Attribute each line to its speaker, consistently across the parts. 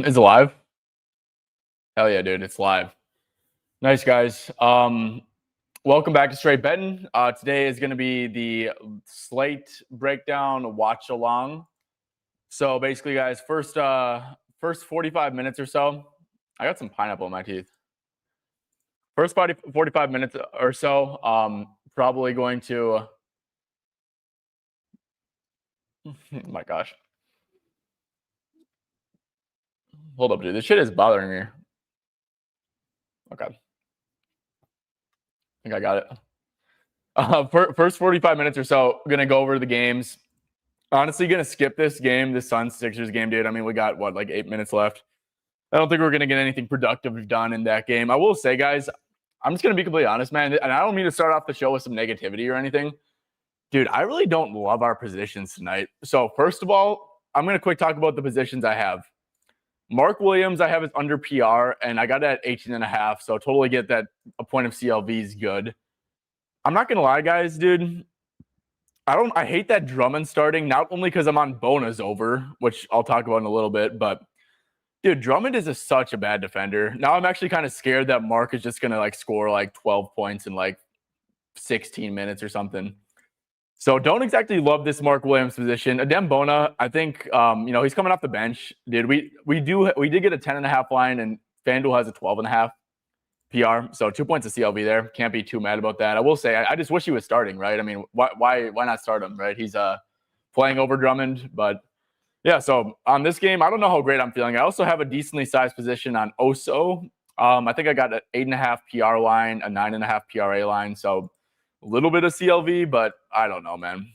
Speaker 1: Is it live? Hell yeah, dude, it's live. Nice, guys. Welcome back to Straight Betting. Today is going to be the Slate breakdown watch along. So basically, guys, first 45 minutes or so. I got some pineapple in my teeth. First 45 minutes or so, probably going to. Oh my gosh. Hold up, dude. This shit is bothering me. Okay. I think I got it. First 45 minutes or so, going to go over the games. Honestly, going to skip this game, the Suns-Sixers game, dude. I mean, we got, like 8 minutes left. I don't think we're going to get anything productive done in that game. I will say, guys, I'm just going to be completely honest, man. And I don't mean to start off the show with some negativity or anything. Dude, I really don't love our positions tonight. So, first of all, I'm going to quick talk about the positions I have. Mark Williams, I have as under PR, and I got it at 18.5. So, totally get that a point of CLV is good. I'm not going to lie, guys, dude. I hate that Drummond starting, not only because I'm on Bona's over, which I'll talk about in a little bit, but dude, Drummond is such a bad defender. Now I'm actually kind of scared that Mark is just going to score 12 points in 16 minutes or something. So don't exactly love this Mark Williams position. Adem Bona, I think, he's coming off the bench. Dude, we did get a 10.5 line, and FanDuel has a 12.5 PR. So 2 points of CLV there. Can't be too mad about that. I will say, I just wish he was starting, right? I mean, why not start him, right? He's playing over Drummond, but yeah. So on this game, I don't know how great I'm feeling. I also have a decently sized position on Oso. I think I got an 8.5 PR line, a 9.5 PRA line. So a little bit of CLV, but I don't know, man.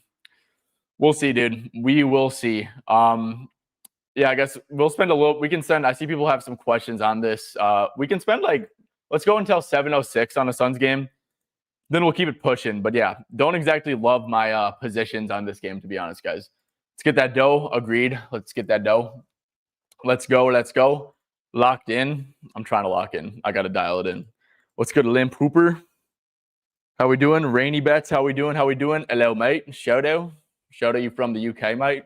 Speaker 1: We'll see, dude. We will see. Yeah, I guess we'll spend a little. We can send. I see people have some questions on this. We can spend let's go until 7:06 on a Suns game. Then we'll keep it pushing. But yeah, don't exactly love my positions on this game, to be honest, guys. Let's get that dough. Agreed. Let's get that dough. Let's go. Let's go. Locked in. I'm trying to lock in. I got to dial it in. What's good, Limp Hooper? How we doing? Rainy Bets, how we doing? How we doing? Hello, mate. Shout out. Shout out you from the UK, mate.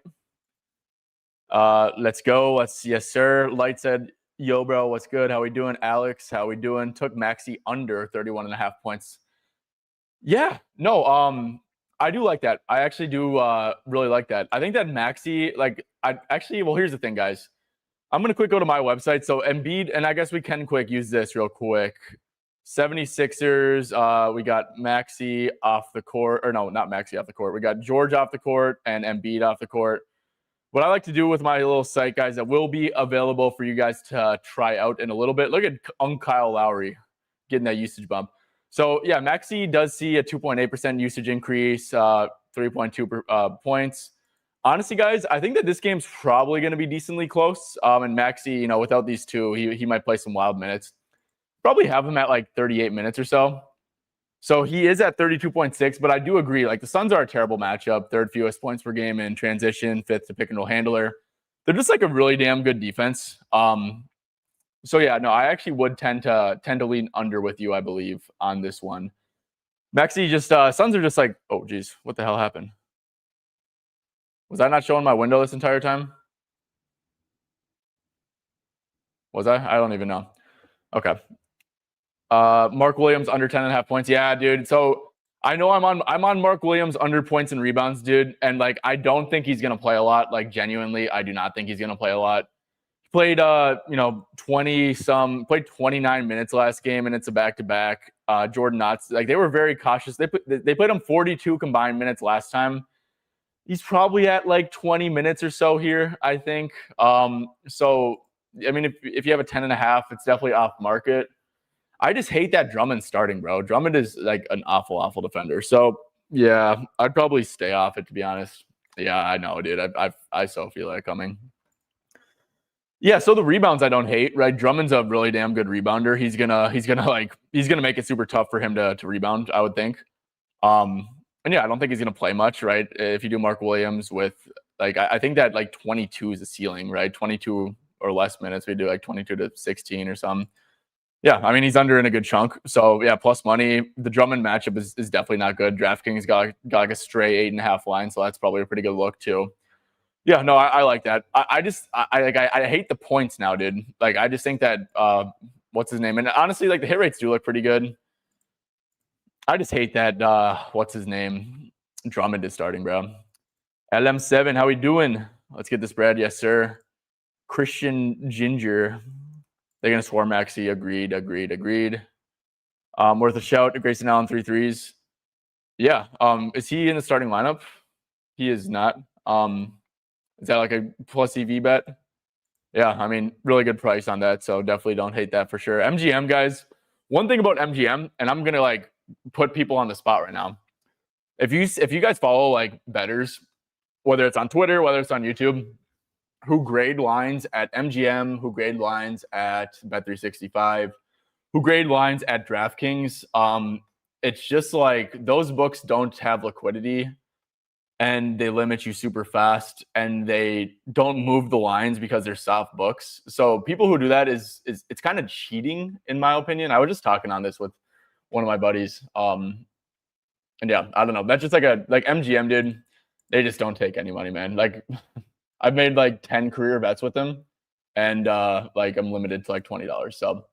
Speaker 1: Let's go. Yes, sir. Light said, yo, bro, what's good? How we doing? Alex, how we doing? Took Maxey under 31.5 points. Yeah. No, I do like that. I actually do really like that. I think that Maxey, here's the thing, guys. I'm going to quick go to my website. So Embiid, and I guess we can quick use this real quick. 76ers, we got Maxey off the court. Or no, not Maxey off the court. We got George off the court and Embiid off the court. What I like to do with my little site, guys, that will be available for you guys to try out in a little bit. Look at Kyle Lowry getting that usage bump. So, yeah, Maxey does see a 2.8% usage increase, 3.2 points. Honestly, guys, I think that this game's probably going to be decently close. And Maxey, without these two, he might play some wild minutes. Probably have him at 38 minutes or so. So he is at 32.6, but I do agree. The Suns are a terrible matchup. Third fewest points per game in transition, fifth to pick and roll handler. They're just a really damn good defense. So yeah, no, I actually would tend to lean under with you, I believe, on this one. Maxey just Suns are just oh geez, what the hell happened? Was I not showing my window this entire time? Was I? I don't even know. Okay. Mark Williams under 10.5 points. Yeah, dude. So I know I'm on Mark Williams under points and rebounds, dude. And I don't think he's gonna play a lot. Genuinely, I do not think he's gonna play a lot. He played 29 minutes last game, and it's a back-to-back. Jordan Knotts, they were very cautious. They played him 42 combined minutes last time. He's probably at 20 minutes or so here, I think. So I mean, if you have a 10.5, it's definitely off market. I just hate that Drummond starting, bro. Drummond is an awful defender. So yeah, I'd probably stay off it, to be honest. Yeah, I know, dude. I so feel that coming. Yeah, so the rebounds I don't hate, right? Drummond's a really damn good rebounder. He's gonna make it super tough for him to rebound, I would think. And yeah, I don't think he's gonna play much, right? If you do Mark Williams with I think that 22 is the ceiling, right? 22 or less minutes, we do 22 to 16 or something. Yeah, I mean, he's under in a good chunk. So, yeah, plus money. The Drummond matchup is definitely not good. DraftKings got a stray 8.5 line, so that's probably a pretty good look, too. Yeah, no, I like that. I hate the points now, dude. Like, I just think that what's his name? And honestly, like the hit rates do look pretty good. I just hate that what's his name? Drummond is starting, bro. LM7, how we doing? Let's get this bread, yes, sir. Christian Ginger. They're gonna swarm Maxi. Agreed. Worth a shout. Grayson Allen 3 threes. Yeah. Is he in the starting lineup? He is not. Is that like a plus EV bet? Yeah, I mean, really good price on that. So definitely don't hate that for sure. MGM, guys. One thing about MGM, and I'm gonna like put people on the spot right now. If you guys follow like bettors, whether it's on Twitter, whether it's on YouTube, who grade lines at MGM, who grade lines at Bet365, who grade lines at DraftKings, it's just like those books don't have liquidity and they limit you super fast and they don't move the lines because they're soft books. So people who do that is it's kind of cheating in my opinion. I was just talking on this with one of my buddies. And yeah, I don't know. That's just like MGM did. They just don't take any money, man. Like I've made like 10 career bets with them and like I'm limited to like $20. So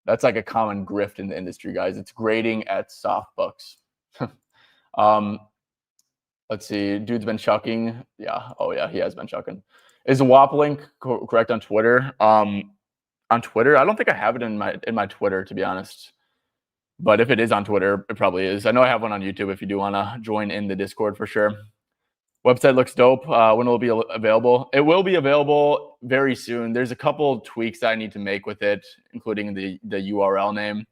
Speaker 1: that's like a common grift in the industry, guys. It's grading at soft books. Let's see. Dude's been chucking. Yeah. Oh, yeah. He has been chucking. Is Watchalong correct on Twitter? On Twitter, I don't think I have it in my Twitter, to be honest. But if it is on Twitter, it probably is. I know I have one on YouTube if you do want to join in the Discord for sure. Website looks dope. When will it be available? It will be available very soon. There's a couple tweaks that I need to make with it, including the URL name.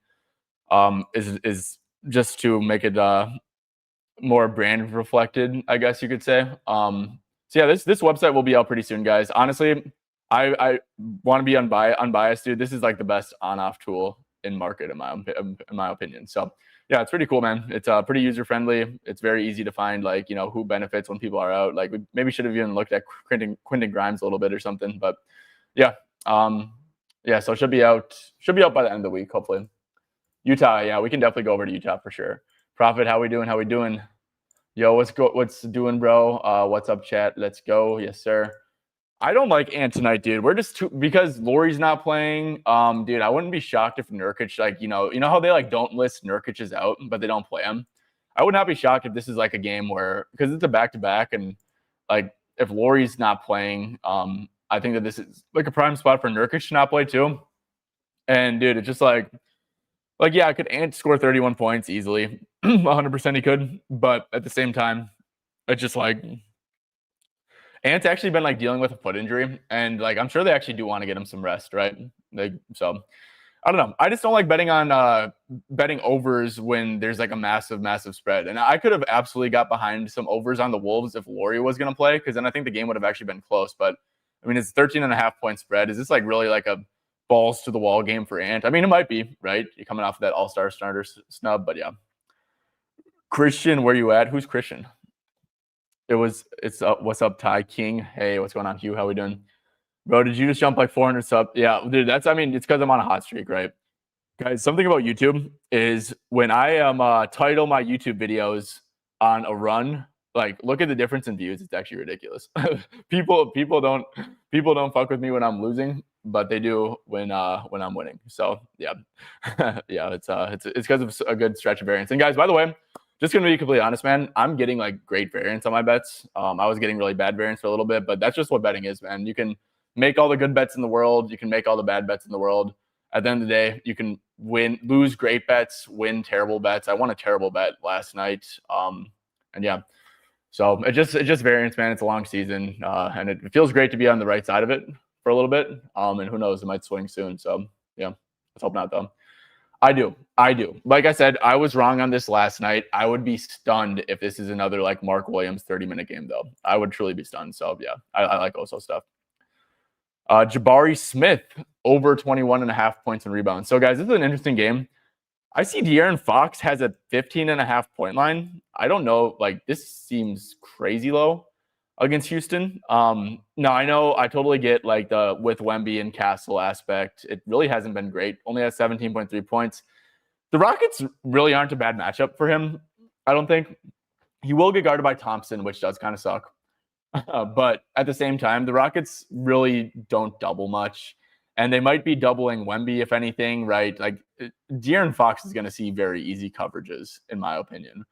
Speaker 1: Is just to make it more brand reflected, I guess you could say. So yeah, this website will be out pretty soon, guys. Honestly, I want to be unbiased, dude. This is like the best on-off tool in market in my opinion. So yeah, it's pretty cool, man. It's pretty user friendly. It's very easy to find like who benefits when people are out. Like we maybe should have even looked at Quentin Grimes a little bit or something. But yeah, yeah. So it should be out by the end of the week, hopefully. Utah, yeah, we can definitely go over to Utah for sure. Prophet, how we doing? Yo, what's doing, bro? What's up, chat? Let's go. Yes, sir. I don't like Ant tonight, dude. We're just because Lauri's not playing. Dude, I wouldn't be shocked if Nurkic, like, you know how they like don't list Nurkic's out, but they don't play him. I would not be shocked if this is like a game where because it's a back-to-back and like if Lauri's not playing, I think that this is like a prime spot for Nurkic to not play too. And dude, it's just like yeah, could Ant score 31 points easily? 100% he could, but at the same time, it's just like Ant's actually been like dealing with a foot injury, and like I'm sure they actually do want to get him some rest, right? So I don't know. I just don't like betting on betting overs when there's like a massive spread. And I could have absolutely got behind some overs on the Wolves if Lauri was going to play, because then I think the game would have actually been close. But I mean, it's 13.5 point spread. Is this like really like a balls to the wall game for Ant? I mean, it might be, right? You're coming off of that all-star starter snub, but yeah. Christian, where you at? Who's Christian? It's what's up, Ty King? Hey, what's going on, Hugh? How we doing? Bro, did you just jump like 400 subs? Yeah, dude, it's because I'm on a hot streak, right? Guys, something about YouTube is when I am title my YouTube videos on a run, like look at the difference in views. It's actually ridiculous. people don't fuck with me when I'm losing, but they do when I'm winning. So yeah. Yeah, it's because of a good stretch of variance. And guys, by the way, just gonna be completely honest, man, I'm getting like great variance on my bets. I was getting really bad variance for a little bit, but that's just what betting is, man. You can make all the good bets in the world, you can make all the bad bets in the world. At the end of the day, you can lose great bets, win terrible bets. I won a terrible bet last night. And yeah. So it just variance, man. It's a long season. And it feels great to be on the right side of it for a little bit. And who knows, it might swing soon. So yeah, let's hope not though. I do. Like I said, I was wrong on this last night. I would be stunned if this is another like Mark Williams 30-minute game, though. I would truly be stunned. So yeah, I like Oso stuff. Jabari Smith over 21.5 points and rebounds. So guys, this is an interesting game. I see De'Aaron Fox has a 15.5 point line. I don't know. Like this seems crazy low against Houston. No, I know. I totally get like the with Wemby and Castle aspect. It really hasn't been great. Only has 17.3 points. The Rockets really aren't a bad matchup for him. I don't think he will get guarded by Thompson, which does kind of suck. But at the same time, the Rockets really don't double much. And they might be doubling Wemby, if anything, right? Like De'Aaron Fox is going to see very easy coverages, in my opinion.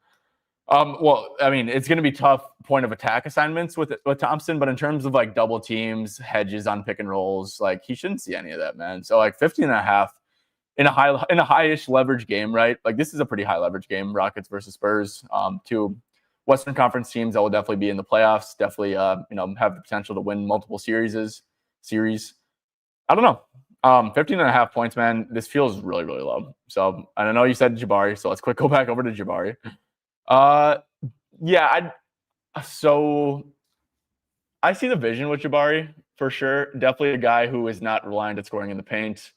Speaker 1: Well, I mean, it's going to be tough point of attack assignments with Thompson, but in terms of like double teams, hedges on pick and rolls, like he shouldn't see any of that, man. So like 15.5 in a high-ish leverage game, right? Like this is a pretty high leverage game, Rockets versus Spurs. Two Western Conference teams that will definitely be in the playoffs, definitely have the potential to win multiple series. I don't know. 15.5 points, man. This feels really, really low. So, and I know you said Jabari, so let's go back over to Jabari. Yeah, so I see the vision with Jabari for sure. Definitely a guy who is not reliant on scoring in the paint.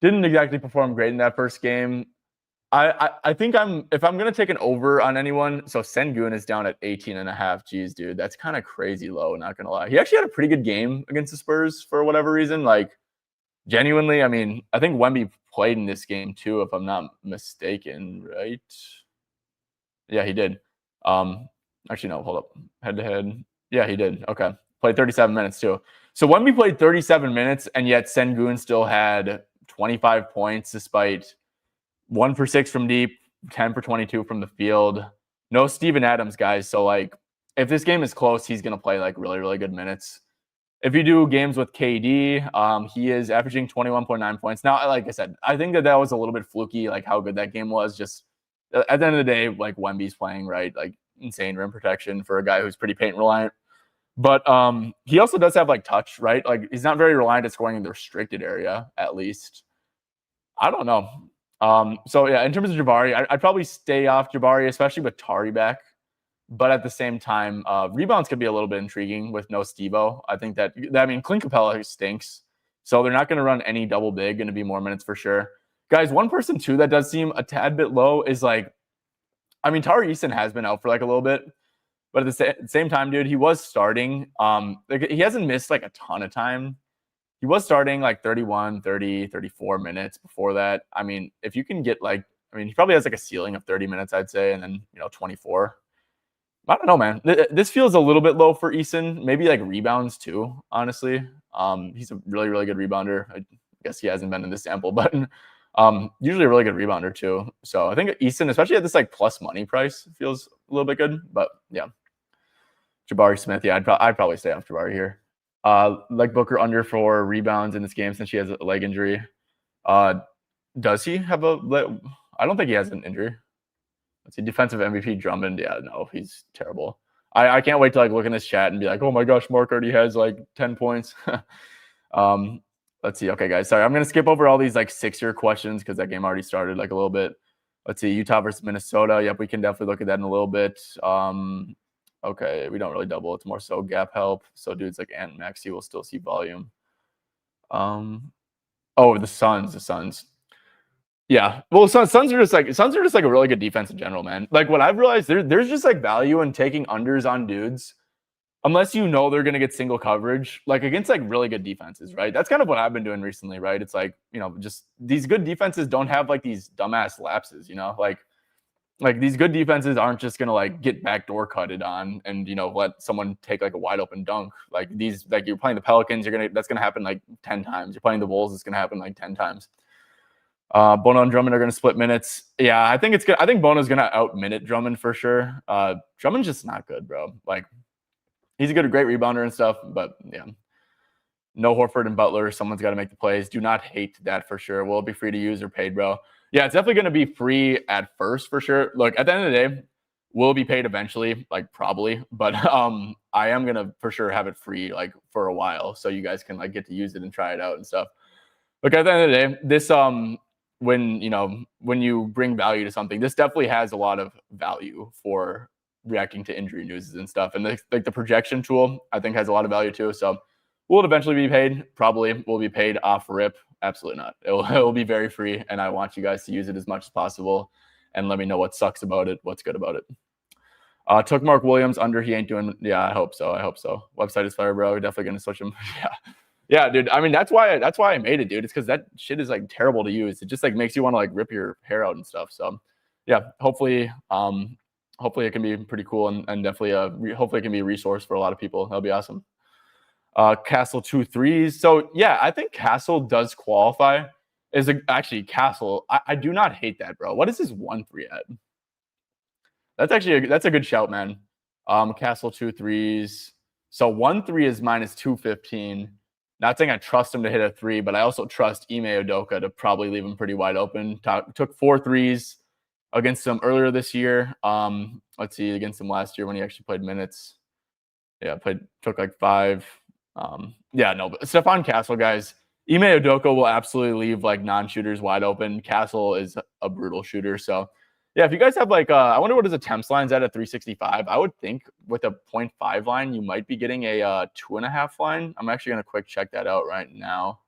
Speaker 1: Didn't exactly perform great in that first game. I think if I'm gonna take an over on anyone, so Sengun is down at 18.5. Geez, dude, that's kind of crazy low, not gonna lie. He actually had a pretty good game against the Spurs for whatever reason. Like genuinely, I mean, I think Wemby played in this game too, if I'm not mistaken, right? Yeah, he did. Actually, no, hold up. Head to head. Yeah, he did. Okay. Played 37 minutes too. So Wemby played 37 minutes, and yet Sengun still had 25 points despite 1 for 6 from deep, 10 for 22 from the field. No Steven Adams, guys. So, like, if this game is close, he's going to play, like, really, really good minutes. If you do games with KD, he is averaging 21.9 points. Now, like I said, I think that was a little bit fluky, like, how good that game was. Just at the end of the day, like, Wemby's playing, right? Like, insane rim protection for a guy who's pretty paint reliant. But he also does have, like, touch, right? Like, he's not very reliant at scoring in the restricted area, at least. I don't know. So yeah, in terms of Jabari, I'd probably stay off Jabari, especially with Tari back. But at the same time, rebounds could be a little bit intriguing with no Steve-O. I think I mean, Clint Capella stinks. So they're not going to run any double big, going to be more minutes for sure. Guys, one person too that does seem a tad bit low is like, I mean, Tari Eason has been out for like a little bit. But at the same time, dude, he was starting. Like, he hasn't missed like a ton of time. He was starting like 31, 30, 34 minutes before that. I mean, if you can get like, I mean, he probably has like a ceiling of 30 minutes, I'd say, and then, 24. I don't know, man. This feels a little bit low for Eason. Maybe like rebounds too, honestly. He's a really, really good rebounder. I guess he hasn't been in this sample, but usually a really good rebounder too. So I think Eason, especially at this like plus money price, feels a little bit good. But yeah, Jabari Smith. Yeah, I'd probably stay off Jabari here. Like Booker under for rebounds in this game since she has a leg injury. Does he have I don't think he has an injury. Let's see, defensive MVP Drummond. Yeah, no, he's terrible. I can't wait to like look in this chat and be like, oh my gosh, Mark already has like 10 points. Let's see. Okay, guys, sorry, I'm gonna skip over all these like 6-year questions because that game already started like a little bit. Let's see, Utah versus Minnesota. Yep, we can definitely look at that in a little bit. Okay, we don't really double. It's more so gap help. So dudes like Ant Maxey will still see volume. Oh, the Suns. Yeah. Well, Suns are just like a really good defense in general, man. Like what I've realized, there's just like value in taking unders on dudes, unless you know they're gonna get single coverage, like against like really good defenses, right? That's kind of what I've been doing recently, right? It's like, just these good defenses don't have like these dumbass lapses, like these good defenses aren't just gonna like get backdoor cutted on and let someone take like a wide open dunk. Like these, like you're playing the Pelicans, that's gonna happen like 10 times. You're playing the Bulls, it's gonna happen like 10 times. Bono and Drummond are gonna split minutes. Yeah, I think it's good. I think Bono's gonna out-minute Drummond for sure. Drummond's just not good, bro. Like he's a great rebounder and stuff, but yeah. No Horford and Butler. Someone's got to make the plays. Do not hate that for sure. Will it be free to use or paid, bro? Yeah, it's definitely going to be free at first for sure. Look, at the end of the day, will be paid eventually, like probably. But I am going to for sure have it free like for a while so you guys can like get to use it and try it out and stuff. Look, at the end of the day, this when you bring value to something, this definitely has a lot of value for reacting to injury news and stuff. And the projection tool, I think, has a lot of value too. So will it eventually be paid? Probably. Will it be paid off rip? Absolutely not. It will be very free, and I want you guys to use it as much as possible and let me know what sucks about it, what's good about it. Took Mark Williams under. He ain't doing. Yeah, I hope so. Website is fire, bro. Definitely gonna switch him. Yeah, dude. I mean, that's why I made it, dude. It's because that shit is like terrible to use. It just like makes you want to like rip your hair out and stuff. So, yeah. Hopefully, hopefully it can be pretty cool and definitely hopefully it can be a resource for a lot of people. That'll be awesome. Castle 2 threes. So yeah, I think Castle does qualify. Actually Castle. I do not hate that, bro. What is his 1-3 at? That's actually that's a good shout, man. Castle 2 threes. So 1-3 is minus 215. Not saying I trust him to hit a 3, but I also trust Ime Udoka to probably leave him pretty wide open. Took 4 threes against him earlier this year. Let's see, against him last year when he actually played minutes. Yeah, took like 5. But Stephon Castle, guys, Ime Udoka will absolutely leave like non-shooters wide open. Castle is a brutal shooter. So yeah, if you guys have like, I wonder what his attempts line's at 365. I would think with a 0.5 line, you might be getting a 2.5 line. I'm actually going to quick check that out right now.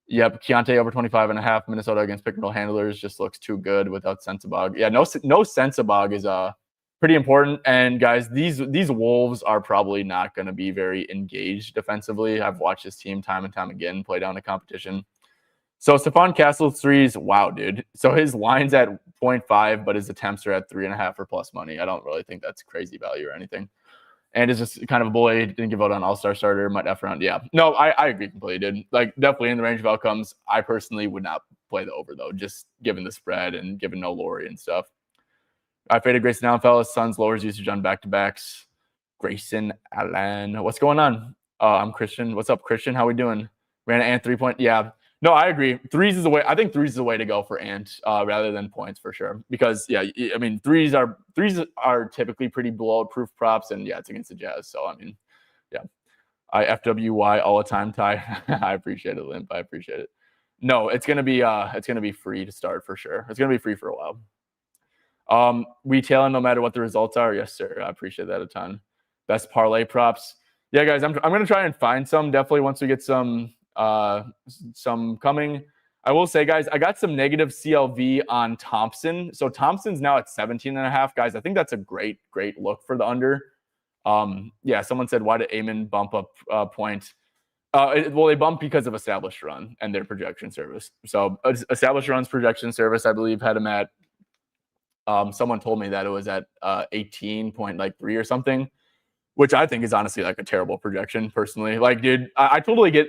Speaker 1: Yep, Keontae over 25.5. Minnesota against pick and roll handlers just looks too good without Sensabog. Yeah, no Sensabog is pretty important. And guys, these Wolves are probably not going to be very engaged defensively. I've watched this team time and time again play down the competition. So Stephon Castle's threes, wow, dude. So his line's at 0.5, but his attempts are at 3.5 or plus money. I don't really think that's crazy value or anything. And it's just kind of a bully. Didn't give out on all-star starter, might F around. Yeah. No, I agree completely, dude. Like, definitely in the range of outcomes. I personally would not play the over, though, just given the spread and given no Laurie and stuff. I faded Grayson Allen, fellas. Suns lowers usage on back-to-backs. Grayson Allen. What's going on? I'm Christian. What's up, Christian? How we doing? Ran an Ant 3-point. Yeah. No, I agree. Threes is the way. I think threes is the way to go for Ant rather than points for sure. Because yeah, I mean threes are typically pretty blowout-proof props, and yeah, it's against the Jazz. So I mean, yeah, I FWY all the time, Ty. I appreciate it, Limp. I appreciate it. No, it's gonna be free to start for sure. It's gonna be free for a while. Retailing no matter what the results are. Yes, sir. I appreciate that a ton. Best parlay props. Yeah, guys, I'm gonna try and find some. Definitely once we get some coming. I will say, guys, I got some negative CLV on Thompson. So Thompson's now at 17.5. Guys, I think that's a great look for the under. Yeah, someone said, why did Amon bump up point? Well, they bumped because of Established Run and their projection service. So Established Run's projection service, I believe, had him at, someone told me that it was at 18.3 or something, which I think is honestly like a terrible projection personally. Like, dude, I totally get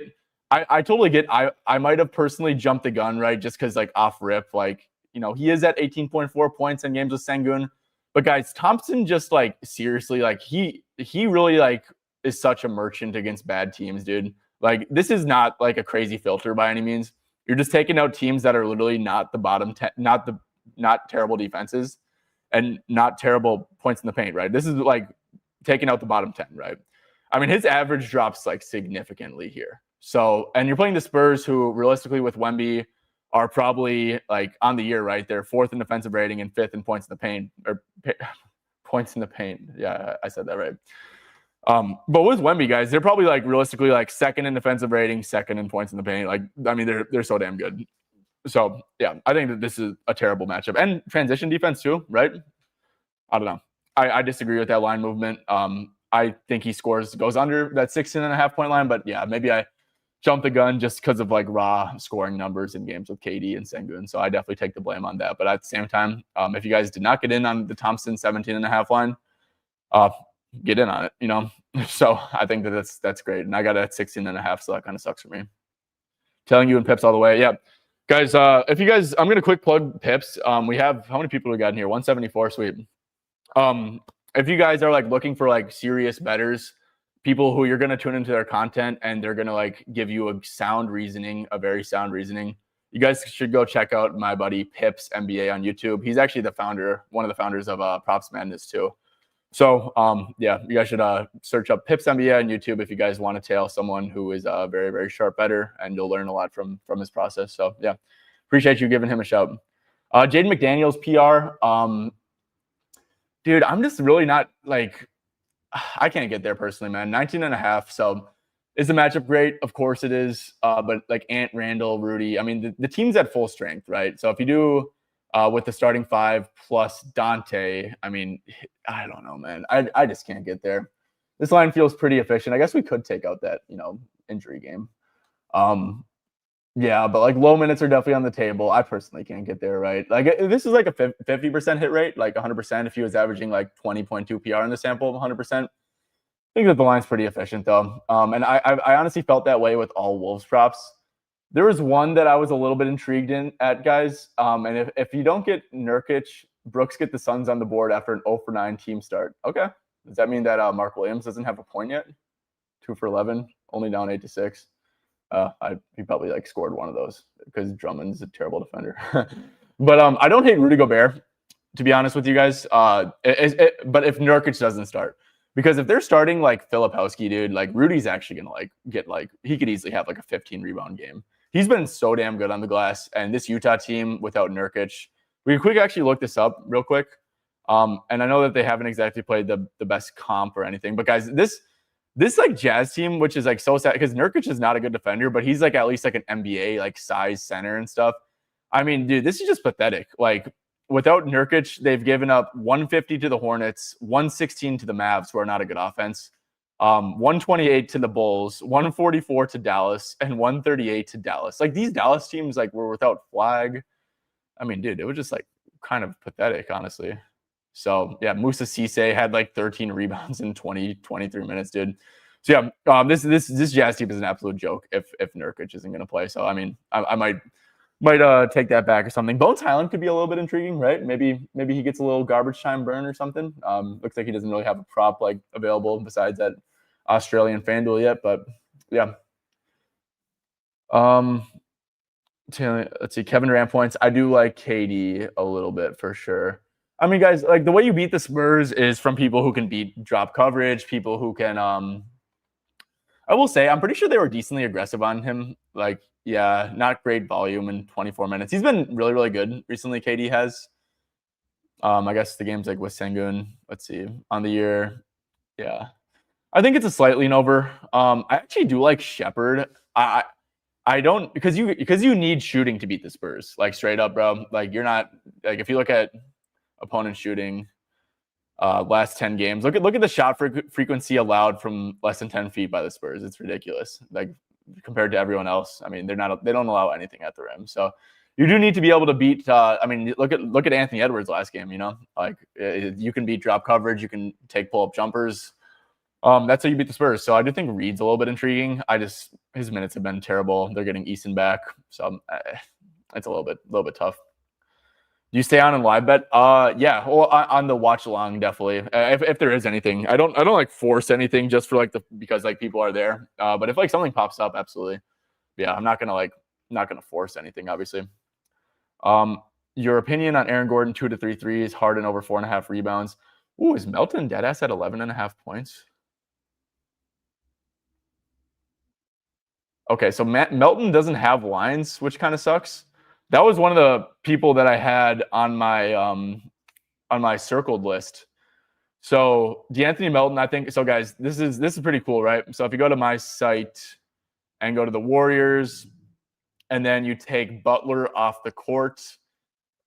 Speaker 1: I might have personally jumped the gun, right? Just because like off rip, like, you know, he is at 18.4 points in games with Sengun. But guys, Thompson just like seriously, like he really like is such a merchant against bad teams, dude. Like this is not like a crazy filter by any means. You're just taking out teams that are literally not the bottom 10, not terrible defenses and not terrible points in the paint, right? This is like taking out the bottom 10, right? I mean, his average drops like significantly here. So, and you're playing the Spurs, who realistically with Wemby are probably like on the year, right? They're 4th in defensive rating and 5th in points in the paint, or points in the paint. Yeah, I said that right. But with Wemby, guys, they're probably like realistically like 2nd in defensive rating, 2nd in points in the paint. Like, I mean, they're so damn good. So yeah, I think that this is a terrible matchup and transition defense too, right? I don't know. I disagree with that line movement. I think he goes under that 16.5 point line, but yeah, maybe I jump the gun just because of like raw scoring numbers in games with KD and Sengun. So I definitely take the blame on that. But at the same time, if you guys did not get in on the Thompson 17.5 line, get in on it, you know? So I think that's great. And I got it at 16.5, so that kind of sucks for me. Telling you and Pips all the way. Yeah. Guys, if you guys, I'm going to quick plug Pips. We have, how many people we got in here? 174, sweet. If you guys are like looking for like serious bettors, people who you're going to tune into their content and they're going to like give you a very sound reasoning, you guys should go check out my buddy Pips NBA on YouTube. He's actually one of the founders of Props Madness too. So yeah, you guys should search up Pips NBA on YouTube if you guys want to tail someone who is a very, very sharp bettor, and you'll learn a lot from his process. So yeah, appreciate you giving him a shout. Jaden McDaniels PR. Dude, I'm just really not like, I can't get there personally, man. 19.5. So is the matchup great? Of course it is. But like Ant, Randall, Rudy, I mean, the team's at full strength, right? So if you do with the starting 5 plus Dante, I mean, I don't know, man. I just can't get there. This line feels pretty efficient. I guess we could take out that, injury game. Yeah, but like low minutes are definitely on the table. I personally can't get there, right? Like this is like a 50% hit rate, like 100%. If he was averaging like 20.2 PR in the sample of 100%, I think that the line's pretty efficient though. And I honestly felt that way with all Wolves props. There was one that I was a little bit intrigued at, guys. And if you don't get Nurkic, Brooks get the Suns on the board after an 0 for 9 team start. Okay. Does that mean that Mark Williams doesn't have a point yet? 2 for 11, only down 8-6. He probably like scored one of those because Drummond's a terrible defender. But I don't hate Rudy Gobert, to be honest with you guys. But if Nurkic doesn't start, because if they're starting like Filipowski, dude, like Rudy's actually gonna like get like he could easily have like a 15 rebound game. He's been so damn good on the glass, and this Utah team without Nurkic, we could actually look this up real quick. And I know that they haven't exactly played the best comp or anything, but guys, this like Jazz team, which is like so sad because Nurkic is not a good defender, but he's like at least like an NBA like size center and stuff. I mean, dude, this is just pathetic. Like without Nurkic, they've given up 150 to the Hornets, 116 to the Mavs, who are not a good offense, 128 to the Bulls, 144 to Dallas, and 138 to Dallas. Like these Dallas teams like were without Flag. I mean, dude, it was just like kind of pathetic, honestly. So yeah, Musa Cisse had like 13 rebounds in 23 minutes, dude. So yeah, this Jazz team is an absolute joke if Nurkic isn't going to play. So I mean, I might take that back or something. Bones Highland could be a little bit intriguing, right? Maybe he gets a little garbage time burn or something. Looks like he doesn't really have a prop like available besides that Australian FanDuel yet, but yeah. Let's see, Kevin Durant points. I do like KD a little bit for sure. I mean, guys, like the way you beat the Spurs is from people who can beat drop coverage, people who can. I will say, I'm pretty sure they were decently aggressive on him. Like, yeah, not great volume in 24 minutes. He's been really, really good recently. KD has. I guess the game's like with Sengun. Let's see, on the year, yeah, I think it's a slight lean over. I actually do like Shepherd. I don't because you need shooting to beat the Spurs. Like straight up, bro. Like you're not like if you look at opponent shooting last 10 games. Look at the shot frequency allowed from less than 10 feet by the Spurs. It's ridiculous. Like compared to everyone else. I mean, they don't allow anything at the rim. So you do need to be able to beat. I mean, look at Anthony Edwards last game. You know, like you can beat drop coverage. You can take pull up jumpers. That's how you beat the Spurs. So I do think Reed's a little bit intriguing. His minutes have been terrible. They're getting Eason back, so it's a little bit tough. Do you stay on in live bet? Yeah. Well, on the watch along, definitely. If there is anything, I don't like force anything just for because like people are there. But if like something pops up, absolutely. Yeah, I'm not gonna force anything, obviously. Your opinion on Aaron Gordon 2 to 3 threes, Harden over 4.5 rebounds. Ooh, is Melton deadass at 11.5 points? Okay, so Melton doesn't have lines, which kind of sucks. That was one of the people that I had on my circled list. So DeAnthony Melton, I think. So guys, this is pretty cool, right? So if you go to my site and go to the Warriors, and then you take Butler off the court,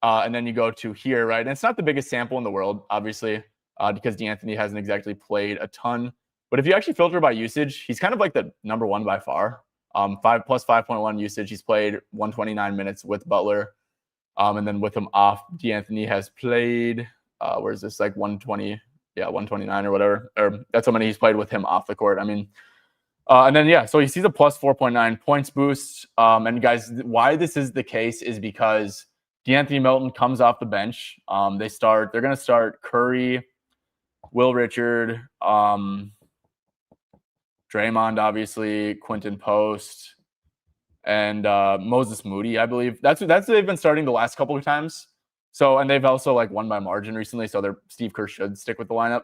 Speaker 1: and then you go to here, right? And it's not the biggest sample in the world, obviously, because DeAnthony hasn't exactly played a ton. But if you actually filter by usage, he's kind of like the number one by far. 5 plus 5.1 usage. He's played 129 minutes with Butler. And then with him off, DeAnthony has played, where is this, like 120, 129 or whatever. Or that's how many he's played with him off the court. I mean, and then, yeah, so he sees a plus 4.9 points boost. And guys, why this is the case is because DeAnthony Melton comes off the bench. They're going to start Curry, Will Richard, Draymond, obviously, Quentin Post, and Moses Moody, I believe. That's they've been starting the last couple of times. So, and they've also like won by margin recently. So Steve Kerr should stick with the lineup.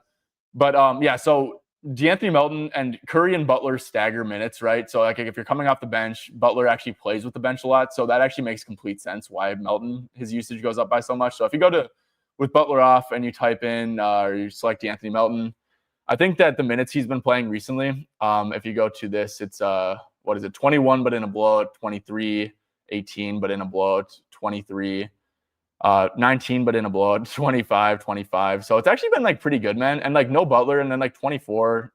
Speaker 1: But yeah, so DeAnthony Melton and Curry and Butler stagger minutes, right? So like if you're coming off the bench, Butler actually plays with the bench a lot. So that actually makes complete sense why Melton, his usage goes up by so much. So if you go to with Butler off and you type in or you select DeAnthony Melton, I think that the minutes he's been playing recently, if you go to this, it's 21 but in a blowout, 23, 18 but in a blowout, 23, 19 but in a blowout, 25, 25. So it's actually been like pretty good, man. And like no Butler and then like 24.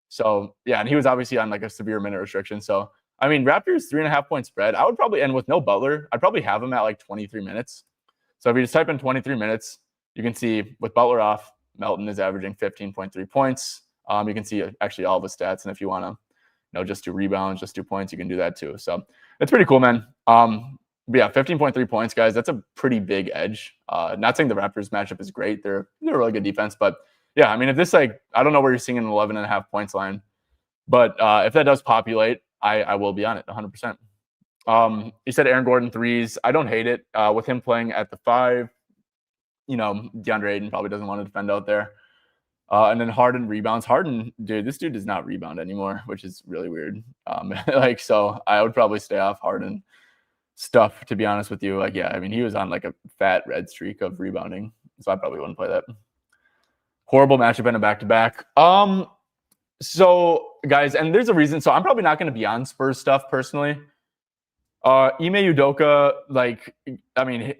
Speaker 1: So yeah, and he was obviously on like a severe minute restriction. So I mean, Raptors 3.5-point spread. I would probably end with no Butler. I'd probably have him at like 23 minutes. So if you just type in 23 minutes, you can see with Butler off, Melton is averaging 15.3 points. You can see actually all the stats. And if you want to, just do rebounds, just do points, you can do that too. So it's pretty cool, man. But yeah, 15.3 points, guys. That's a pretty big edge. Not saying the Raptors matchup is great. They're a really good defense. But yeah, I mean, if this I don't know where you're seeing an 11.5 points line. But if that does populate, I will be on it 100%. You said Aaron Gordon threes. I don't hate it with him playing at the 5. DeAndre Ayton probably doesn't want to defend out there. And then Harden rebounds. Harden, dude, this dude does not rebound anymore, which is really weird. So I would probably stay off Harden stuff, to be honest with you. He was on like a fat red streak of rebounding. So I probably wouldn't play that. Horrible matchup in a back-to-back. So, guys, and there's a reason. So I'm probably not going to be on Spurs stuff personally. Ime Udoka,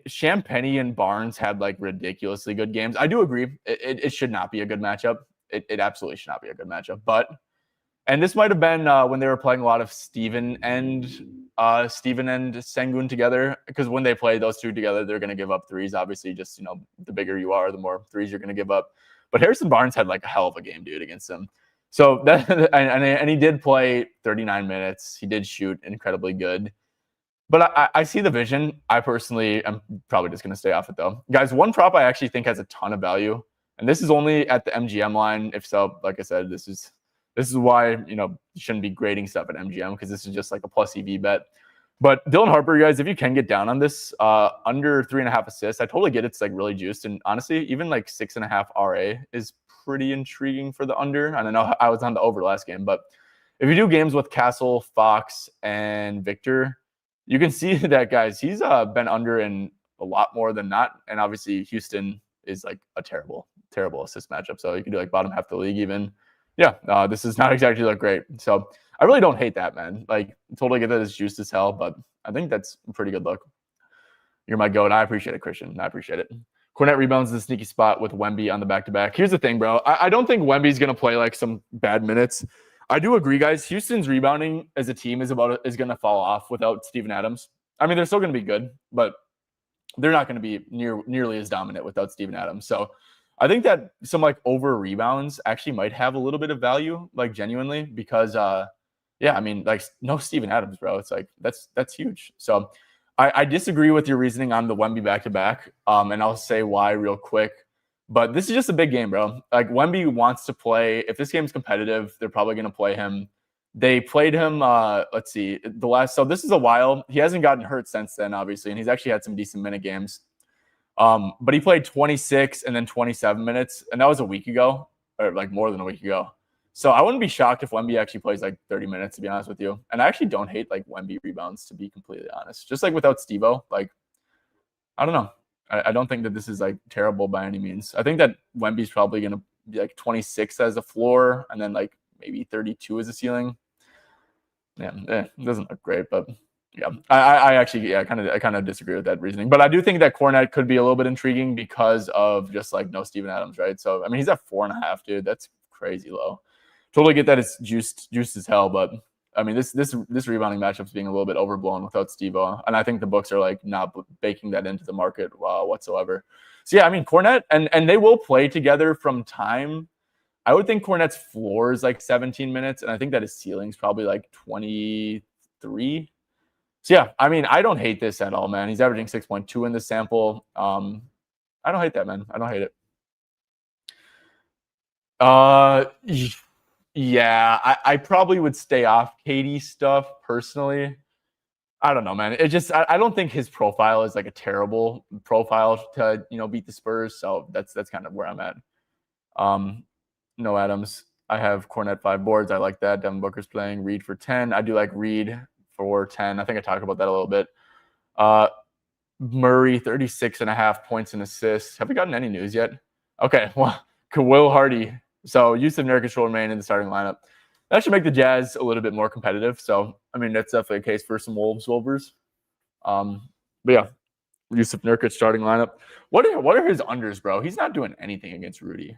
Speaker 1: Champagnie and Barnes had like ridiculously good games. I do agree. It should not be a good matchup. It absolutely should not be a good matchup. And this might have been when they were playing a lot of Steven and Sengun together, because when they play those two together, they're going to give up threes. Obviously, just, the bigger you are, the more threes you're going to give up. But Harrison Barnes had like a hell of a game, dude, against them. So that and he did play 39 minutes. He did shoot incredibly good. But I see the vision. I personally am probably just going to stay off it, though. Guys, one prop I actually think has a ton of value, and this is only at the MGM line. If so, like I said, this is why, you shouldn't be grading stuff at MGM, because this is just like a plus EV bet. But Dylan Harper, guys, if you can get down on this, under 3.5 assists, I totally get it's like really juiced. And honestly, even like 6.5 RA is pretty intriguing for the under. And I know I was on the over last game, but if you do games with Castle, Fox, and Victor, you can see that, guys, he's been under in a lot more than not. And obviously Houston is like a terrible, terrible assist matchup. So you can do like bottom half of the league even. Yeah, this is not exactly like great. So I really don't hate that, man. Like, totally get that it's juiced as hell, but I think that's a pretty good look. You're my goat. I appreciate it, Christian. I appreciate it. Cornet rebounds the sneaky spot with Wemby on the back-to-back. Here's the thing, bro. I don't think Wemby's going to play like some bad minutes. I do agree, guys. Houston's rebounding as a team is going to fall off without Steven Adams. I mean, they're still going to be good, but they're not going to be nearly as dominant without Steven Adams. So I think that some like over rebounds actually might have a little bit of value, like genuinely, because no Steven Adams, bro. It's like that's huge. So I disagree with your reasoning on the Wemby back-to-back, and I'll say why real quick. But this is just a big game, bro. Like, Wemby wants to play. If this game's competitive, they're probably going to play him. They played him, let's see, so this is a while. He hasn't gotten hurt since then, obviously, and he's actually had some decent minute games. But he played 26 and then 27 minutes, and that was a week ago, or like more than a week ago. So I wouldn't be shocked if Wemby actually plays like 30 minutes, to be honest with you. And I actually don't hate like Wemby rebounds, to be completely honest. Just like without Steve-O, like, I don't know. I don't think that this is like terrible by any means. I think that Wemby's probably going to be like 26 as a floor and then like maybe 32 as a ceiling. Yeah, it doesn't look great, but yeah, I actually, I kind of disagree with that reasoning. But I do think that Cornet could be a little bit intriguing because of just like no Steven Adams, right? So, I mean, he's at 4.5, dude. That's crazy low. Totally get that it's juiced as hell, but I mean, this rebounding matchup's being a little bit overblown without Steve-O, and I think the books are like not baking that into the market whatsoever. So yeah, I mean, Cornet and they will play together from time. I would think Cornet's floor is like 17 minutes, and I think that his ceiling's probably like 23. So yeah, I mean, I don't hate this at all, man. He's averaging 6.2 in this sample. I don't hate that, man. I don't hate it. Yeah, I probably would stay off KD stuff personally. I don't know, man. It just I don't think his profile is like a terrible profile to beat the Spurs. So that's kind of where I'm at. No Adams. I have Cornet 5 boards. I like that. Devin Booker's playing. Reed for 10. I do like Reed for 10. I think I talked about that a little bit. Murray 36.5 points and assists. Have we gotten any news yet? Okay, well, Will Hardy. So Yusuf Nurkic will remain in the starting lineup. That should make the Jazz a little bit more competitive. So, I mean, that's definitely a case for some Wolvers. But yeah, Yusuf Nurkic starting lineup. What are his unders, bro? He's not doing anything against Rudy.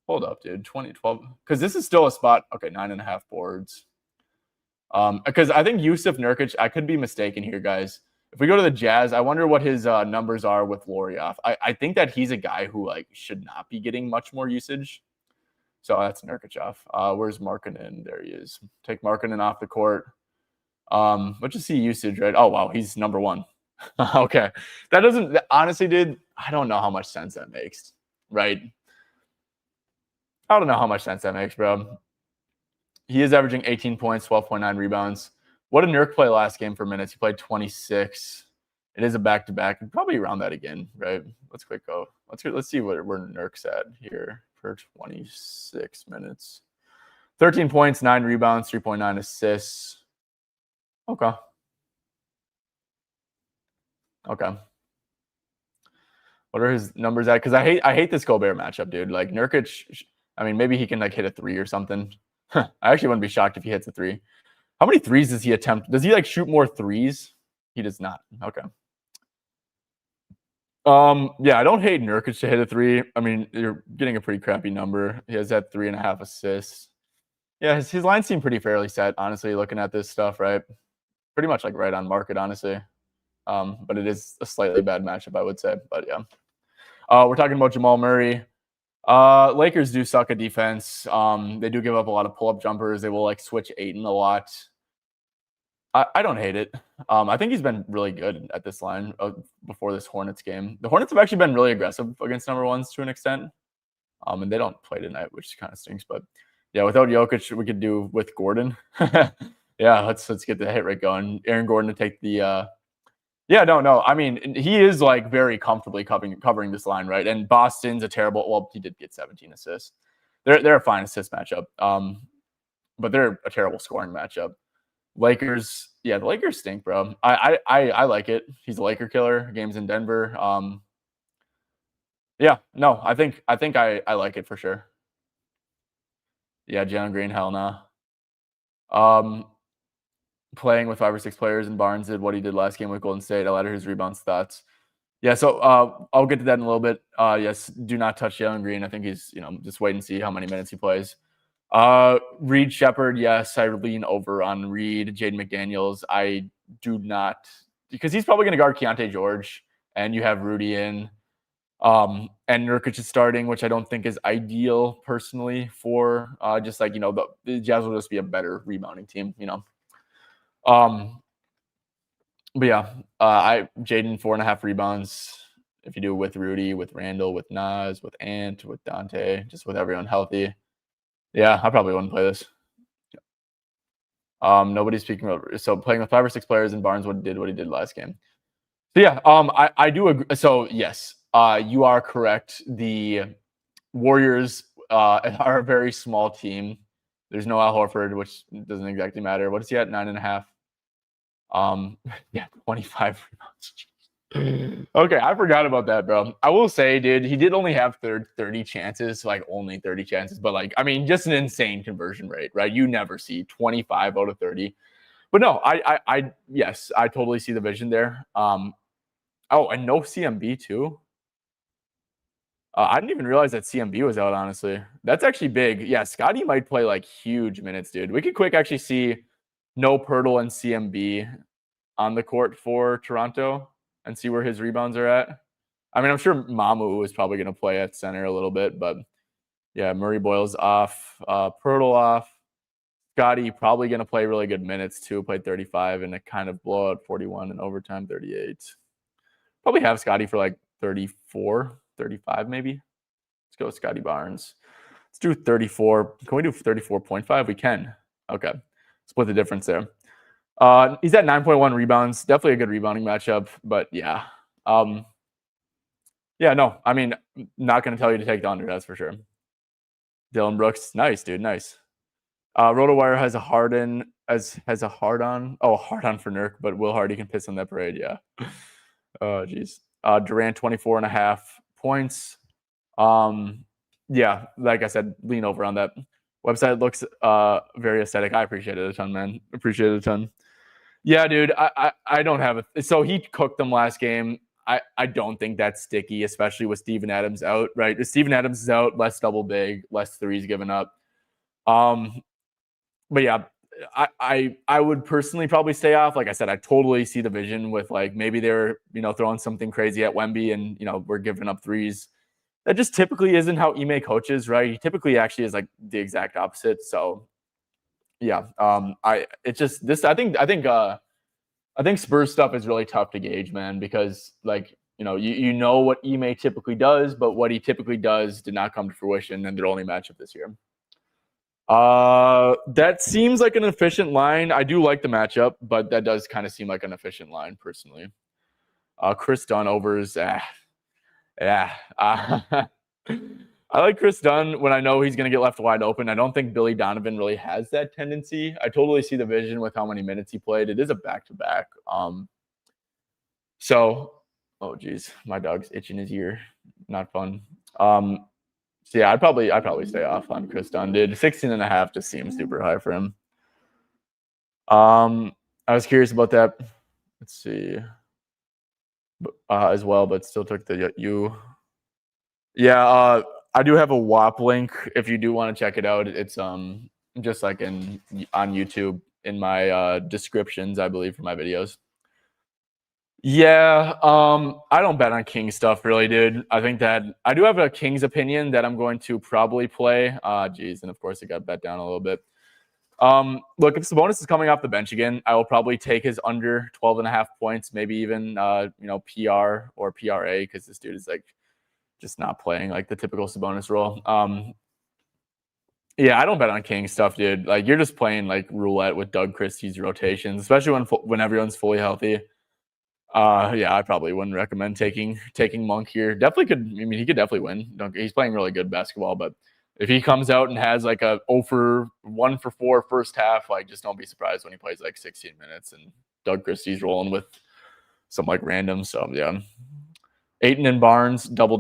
Speaker 1: Hold up, dude. 2012. Because this is still a spot. Okay, 9.5 boards. Because I think Yusuf Nurkic, I could be mistaken here, guys. If we go to the Jazz, I wonder what his numbers are with Laurie off. I think that he's a guy who like should not be getting much more usage. So that's Nurkic off. Where's Markkanen? There he is. Take Markkanen off the court. Let's just see usage, right? Oh, wow. He's number one. Okay. That doesn't, honestly, dude, I don't know how much sense that makes, right? I don't know how much sense that makes, bro. He is averaging 18 points, 12.9 rebounds. What did Nurk play last game for minutes? He played 26. It is a back-to-back. Probably around that again, right? Let's quick go. Let's see where Nurk's at here for 26 minutes. 13 points, 9 rebounds, 3.9 assists. Okay. What are his numbers at? Because I hate this Gobert matchup, dude. Like Nurkic, I mean, maybe he can like hit a 3 or something. I actually wouldn't be shocked if he hits a 3. How many threes does he attempt? Does he like shoot more threes? He does not. Okay. Yeah, I don't hate Nurkic to hit a 3. I mean, you're getting a pretty crappy number. He has that 3.5 assists. Yeah, his lines seem pretty fairly set, honestly, looking at this stuff, right? Pretty much like right on market, honestly. But it is a slightly bad matchup, I would say. But yeah. We're talking about Jamal Murray. Lakers do suck at defense. They do give up a lot of pull-up jumpers. They will like switch Ayton a lot. I don't hate it. I think he's been really good at this line before this Hornets game. The Hornets have actually been really aggressive against number ones to an extent. And they don't play tonight, which kind of stinks. But yeah, without Jokic, we could do with Gordon. Yeah, let's get the hit rate going. Aaron Gordon to take the yeah, no. I mean, he is like very comfortably covering this line, right? And Boston's a terrible. Well, he did get 17 assists. They're a fine assist matchup. But they're a terrible scoring matchup. Lakers, yeah, the Lakers stink, bro. I like it. He's a Laker killer. Games in Denver. Yeah, no, I think I like it for sure. Yeah, Jalen Green, hell no. Playing with 5 or 6 players, and Barnes did what he did last game with Golden State. I let his rebound stats. Yeah, so I'll get to that in a little bit. Yes, do not touch Jalen Green. I think he's, just wait and see how many minutes he plays. Reed Shepherd, yes, I lean over on Reed. Jaden McDaniels, I do not, because he's probably going to guard Keontae George, and you have Rudy in. And Nurkic is starting, which I don't think is ideal personally for just like, the Jazz will just be a better rebounding team, But yeah, Jaden 4.5 rebounds. If you do it with Rudy, with Randall, with Nas, with Ant, with Dante, just with everyone healthy. Yeah, I probably wouldn't play this. Nobody's speaking about, so playing with 5 or 6 players, and Barnes did what he did last game. So yeah, I do agree. So yes, you are correct. The Warriors are a very small team. There's no Al Horford, which doesn't exactly matter. What is he at? 9.5. Yeah, 25 rebounds. Okay, I forgot about that, bro. I will say, dude, he did only have 30 chances, like only 30 chances, but like, I mean, just an insane conversion rate, right? You never see 25 out of 30. But no, yes, I totally see the vision there. Oh, and no CMB too. I didn't even realize that CMB was out, honestly. That's actually big. Yeah, Scotty might play like huge minutes, dude. We could quick actually see no Pirtle and CMB on the court for Toronto and see where his rebounds are at. I mean, I'm sure Mamu is probably going to play at center a little bit, but yeah, Murray Boyle's off, Pirtle off. Scotty probably going to play really good minutes too. Played 35 and a kind of blowout, 41 and overtime, 38. Probably have Scotty for like 34, 35 maybe. Let's go with Scotty Barnes. Let's do 34. Can we do 34.5? We can. Okay. Split the difference there. He's at 9.1 rebounds. Definitely a good rebounding matchup, but yeah. Yeah, no, I mean, not going to tell you to take the under, that's for sure. Dylan Brooks, nice, dude, nice. RotoWire has a hard on for Nurk, but Will Hardy can piss on that parade, yeah. Oh, geez. Durant, 24.5 points. Yeah, like I said, lean over on that. Website looks very aesthetic. I appreciate it a ton, man. Appreciate it a ton. Yeah, dude, I don't have it. So he cooked them last game. I don't think that's sticky, especially with Steven Adams out, right? If Steven Adams is out, less double big, less threes given up. But yeah, I would personally probably stay off. Like I said, I totally see the vision with like maybe they're throwing something crazy at Wemby and we're giving up threes. That just typically isn't how Ime coaches, right? He typically actually is like the exact opposite. So yeah, I think Spurs stuff is really tough to gauge, man, because like you know what Ime typically does, but what he typically does did not come to fruition in their only matchup this year. That seems like an efficient line. I do like the matchup, but that does kind of seem like an efficient line personally. Chris Dunn overs. Yeah. I like Chris Dunn when I know he's going to get left wide open. I don't think Billy Donovan really has that tendency. I totally see the vision with how many minutes he played. It is a back-to-back. Oh geez, my dog's itching his ear. Not fun. So yeah, I'd probably stay off on Chris Dunn, dude. 16.5 just seems super high for him. I was curious about that. Let's see. As well, but still took the U. Yeah, I do have a WAP link if you do want to check it out. It's just like on YouTube in my descriptions, I believe, for my videos. Yeah, I don't bet on King stuff really, dude. I think that I do have a Kings opinion that I'm going to probably play. Geez, and of course it got bet down a little bit. Look, if Sabonis is coming off the bench again, I will probably take his under 12.5 points, maybe even PR or PRA, because this dude is like just not playing like the typical Sabonis role. Yeah, I don't bet on King stuff, dude. Like you're just playing like roulette with Doug Christie's rotations, especially when everyone's fully healthy. Yeah, I probably wouldn't recommend taking Monk here. Definitely could. I mean, he could definitely win. He's playing really good basketball, but if he comes out and has like a 1 for 4 first half, like just don't be surprised when he plays like 16 minutes and Doug Christie's rolling with some like random. So yeah, Ayton and Barnes double.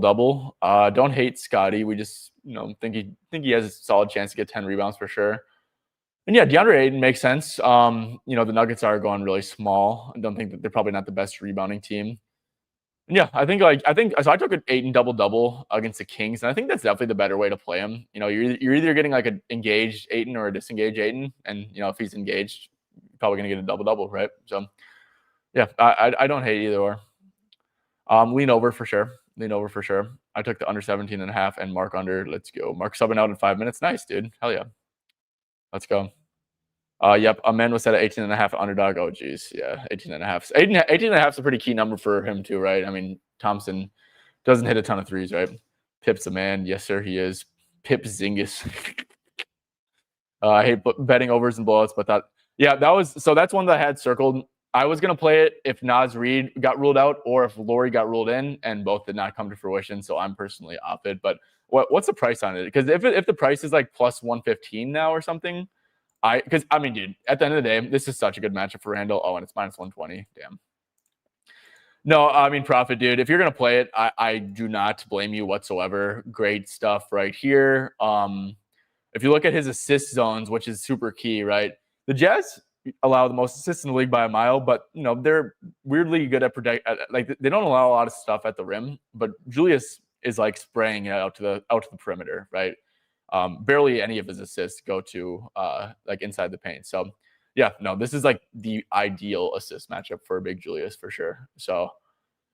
Speaker 1: Don't hate Scotty. We just think he has a solid chance to get 10 rebounds for sure. And yeah, DeAndre Ayton makes sense. The Nuggets are going really small. I don't think that they're probably not the best rebounding team. And yeah, I think so. I took an Ayton double against the Kings, and I think that's definitely the better way to play him. You're either getting like an engaged Ayton or a disengaged Ayton, and if he's engaged, you're probably gonna get a double, right? So yeah, I don't hate either or. Lean over for sure. I took the under 17.5 and Mark under. Let's go. Mark subbing out in 5 minutes. Nice, dude. Hell yeah. Let's go. Yep, Amen was set at 18.5 underdog. Oh, geez. Yeah, 18.5. 18.5 is a pretty key number for him, too, right? I mean, Thompson doesn't hit a ton of threes, right? Pip's a man. Yes, sir, he is. Pip Zingus. I hate betting overs and blowouts, but that's one that I had circled. I was going to play it if Naz Reid got ruled out or if Laurie got ruled in, and both did not come to fruition, so I'm personally off it. But what's the price on it? Because if the price is like plus 115 now or something, dude, at the end of the day, this is such a good matchup for Randall. Oh, and it's minus 120. Damn. No, I mean, profit, dude. If you're going to play it, I do not blame you whatsoever. Great stuff right here. If you look at his assist zones, which is super key, right? The Jazz allow the most assists in the league by a mile, but they're weirdly good at protect. Like they don't allow a lot of stuff at the rim, but Julius is like spraying it out to the perimeter, right? Barely any of his assists go to like inside the paint. So yeah, no, this is like the ideal assist matchup for Big Julius for sure. So